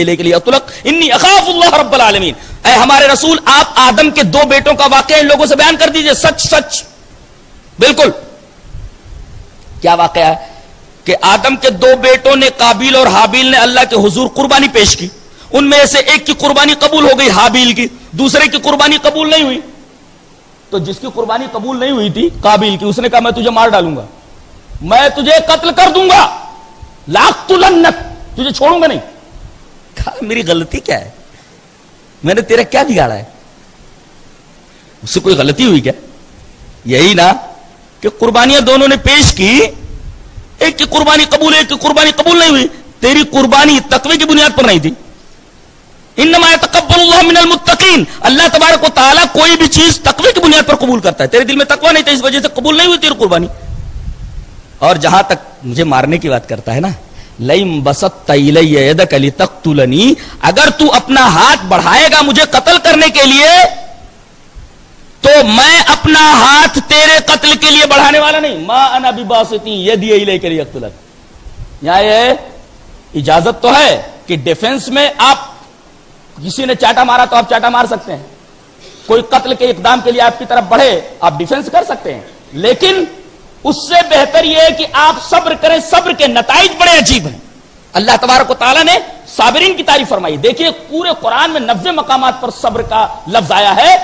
إِلَيْكَ لِأَقْتُلَكَ إِنِّي أَخَافُ اللَّهَ رَبَّ الْعَالَمِينَ. اے ہمارے رسول, آپ آدم کے 2 بیٹوں کا واقعہ ان لوگوں سے بیان کر دیجئے. سچ سچ بالکل. کیا واقعہ ہے کہ آدم کے 2 بیٹوں نے, قابیل اور حابیل نے اللہ کے حضور قربانی پیش کی. ان میں سے ایک کی قربانی قبول ہو گئی, حابیل کی. دوسرے کی قربانی قبول نہیں ہوئی. تو جس کی قربانی قبول نہیں ہوئی تھی, قابیل کی, اس نے کہا میں تجھے مار ڈالوں گا, میں تجھے قتل کر دوں گا, لاقتلنک, تجھے چھوڑوں گا نہیں. کہا میری غلطی کیا ہے, میں نے تیرا کیا بگاڑا ہے؟ اس سے کوئی غلطی ہوئی کیا؟ یہی نا کہ قربانیاں دونوں نے پیش کی, ایک کی قربانی قبول, ایک کی قربانی قبول نہیں ہوئی. تیری قربانی تقوی کی بنیاد پر نہیں تھی. انما يتقبل اللہ من المتقین, اللہ تبارک و تعالیٰ کوئی بھی چیز تقوی کی بنیاد پر قبول کرتا ہے. تیرے دل میں تقوی نہیں تھا, اس وجہ سے قبول نہیں ہوئی تیری قربانی. اور جہاں تک مجھے مارنے کی بات کرتا ہے نا, لئن بسطت الی یدک لتقتلنی, اگر تو اپنا ہاتھ بڑھائے گا مجھے قتل کرنے کے لیے تو میں اپنا ہاتھ تیرے قتل کے لیے بڑھانے والا نہیں. ما انا بباسط یدی الیک لیقتلک. یہاں یہ اجازت تو ہے کہ ڈیفنس میں آپ, کسی نے چاٹا مارا تو آپ چاٹا مار سکتے ہیں, کوئی قتل کے اقدام کے لیے آپ کی طرف بڑھے آپ ڈیفنس کر سکتے ہیں, لیکن اس سے بہتر یہ ہے کہ آپ صبر کریں. صبر کے نتائج بڑے عجیب ہیں. اللہ تبارک و تعالیٰ نے صابرین کی تعریف فرمائی. دیکھیے پورے قرآن میں 90 مقامات پر صبر کا لفظ آیا ہے.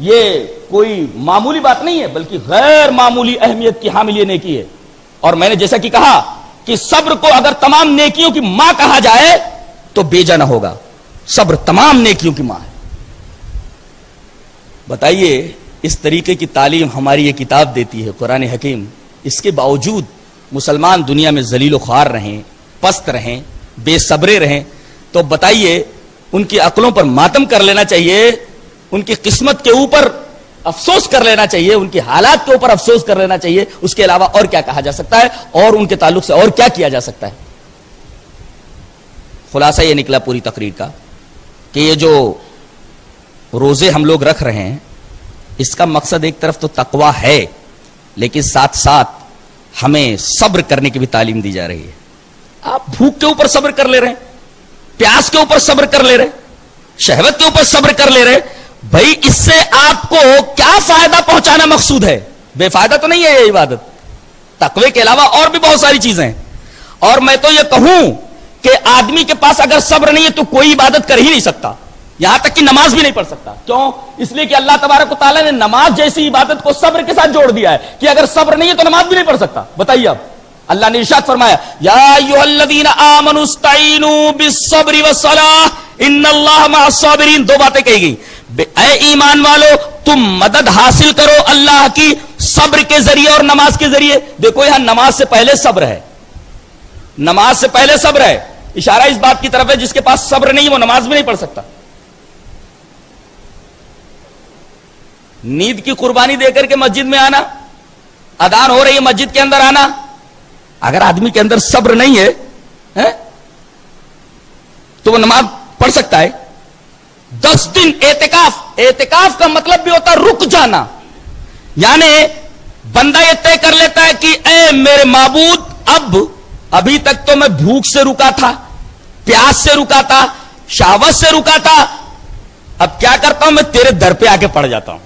یہ کوئی معمولی بات نہیں ہے بلکہ غیر معمولی اہمیت کی حامل یہ نیکی ہے. اور میں نے جیسا کہ کہا کہ صبر کو اگر تمام نیکیوں کی ماں کہا جائے تو بیجا نہ ہوگا. صبر تمام نیکیوں کی ماں ہے. بتائیے اس طریقے کی تعلیم ہماری یہ کتاب دیتی ہے قرآن حکیم, اس کے باوجود مسلمان دنیا میں ذلیل و خوار رہیں, پست رہیں, بے صبرے رہیں. تو بتائیے ان کی عقلوں پر ماتم کر لینا چاہیے, ان کی قسمت کے اوپر افسوس کر لینا چاہیے, ان کے حالات کے اوپر افسوس کر لینا چاہیے. اس کے علاوہ اور کیا کہا جا سکتا ہے اور ان کے تعلق سے اور کیا کیا جا سکتا ہے؟ خلاصہ یہ نکلا پوری تقریر کا کہ یہ جو روزے ہم لوگ رکھ رہے ہیں اس کا مقصد ایک طرف تو تقویٰ ہے, لیکن ساتھ ساتھ ہمیں صبر کرنے کی بھی تعلیم دی جا رہی ہے. آپ بھوک کے اوپر صبر کر لے رہے ہیں, پیاس کے اوپر صبر کر لے رہے, شہوت کے اوپر صبر کر لے رہے. بھائی اس سے آپ کو کیا فائدہ پہنچانا مقصود ہے؟ بے فائدہ تو نہیں ہے یہ عبادت. تقوی کے علاوہ اور بھی بہت ساری چیزیں ہیں. اور میں تو یہ کہوں کہ آدمی کے پاس اگر صبر نہیں ہے تو کوئی عبادت کر ہی نہیں سکتا, یہاں تک کہ نماز بھی نہیں پڑھ سکتا. کیوں؟ اس لیے کہ اللہ تبارک و تعالیٰ نے نماز جیسی عبادت کو صبر کے ساتھ جوڑ دیا ہے کہ اگر صبر نہیں ہے تو نماز بھی نہیں پڑھ سکتا. بتائیے اب اللہ نے ارشاد فرمایا یا ایھا الذین آمنوا استعینوا بالصبر والصلاۃ ان اللہ مع الصابرین. 2 باتیں کہی گئی. اے ایمان والو تم مدد حاصل کرو اللہ کی صبر کے ذریعے اور نماز کے ذریعے. دیکھو یہاں نماز سے پہلے صبر ہے, نماز سے پہلے صبر ہے. اشارہ اس بات کی طرف ہے جس کے پاس صبر نہیں وہ نماز بھی نہیں پڑھ سکتا. نیند کی قربانی دے کر کے مسجد میں آنا, اذان ہو رہی ہے مسجد کے اندر آنا. اگر آدمی کے اندر صبر نہیں ہے تو وہ نماز پڑھ سکتا ہے. 10 دن اعتکاف کا مطلب بھی ہوتا ہے رک جانا, یعنی بندہ یہ طے کر لیتا ہے کہ اے میرے معبود, ابھی تک تو میں بھوک سے رکا تھا, پیاس سے رکا تھا, شہوت سے رکا تھا, اب کیا کرتا ہوں میں تیرے در پہ آ کے پڑ جاتا ہوں,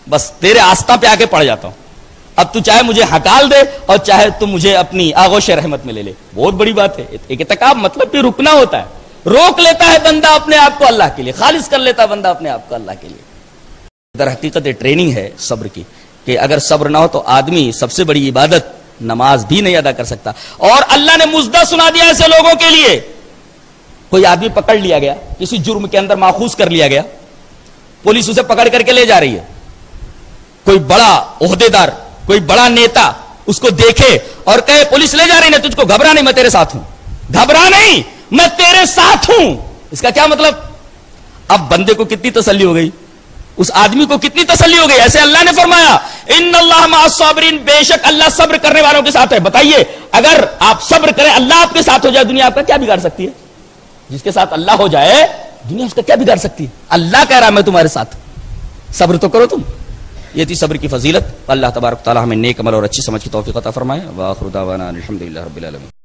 بس تیرے آستہ پہ آ کے پڑ جاتا ہوں. اب تو چاہے مجھے ہکال دے اور چاہے تو مجھے اپنی آغوش رحمت میں لے لے. بہت بڑی بات ہے. اعتکاف مطلب بھی رکنا ہوتا ہے, روک لیتا ہے بندہ اپنے آپ کو اللہ کے لیے, خالص کر لیتا ہے بندہ اپنے آپ کو اللہ کے لیے. در حقیقت یہ ٹریننگ ہے صبر کی, کہ اگر صبر نہ ہو تو آدمی سب سے بڑی عبادت نماز بھی نہیں ادا کر سکتا. اور اللہ نے مزدہ سنا دیا ایسے لوگوں کے لیے. کوئی آدمی پکڑ لیا گیا, کسی جرم کے اندر ماخوذ کر لیا گیا, پولیس اسے پکڑ کر کے لے جا رہی ہے. کوئی بڑا عہدے دار, کوئی بڑا نیتا اس کو دیکھے اور کہے پولیس لے جا رہی ہے, تجھ کو گھبرا نہیں, میں تیرے ساتھ ہوں. گھبرا نہیں, میں تیرے ساتھ ہوں. اس کا کیا مطلب؟ اب بندے کو کتنی تسلی ہو گئی, اس آدمی کو کتنی تسلی ہو گئی. ایسے اللہ نے فرمایا ان اللہ مع الصابرین, بے شک اللہ صبر کرنے والوں کے ساتھ ہے. بتائیے اگر آپ صبر کریں, اللہ آپ کے ساتھ ہو جائے, دنیا آپ کا کیا بگاڑ سکتی ہے؟ جس کے ساتھ اللہ ہو جائے دنیا اس کا کیا بگاڑ سکتی ہے؟ اللہ کہہ رہا میں تمہارے ساتھ, صبر تو کرو تم. یہ تھی صبر کی فضیلت. اللہ تبارک تعالی ہمیں نیک عمل اور اچھی سمجھ کی توفیق عطا فرمائے. وآخر دعوانا الحمدللہ رب العالمین.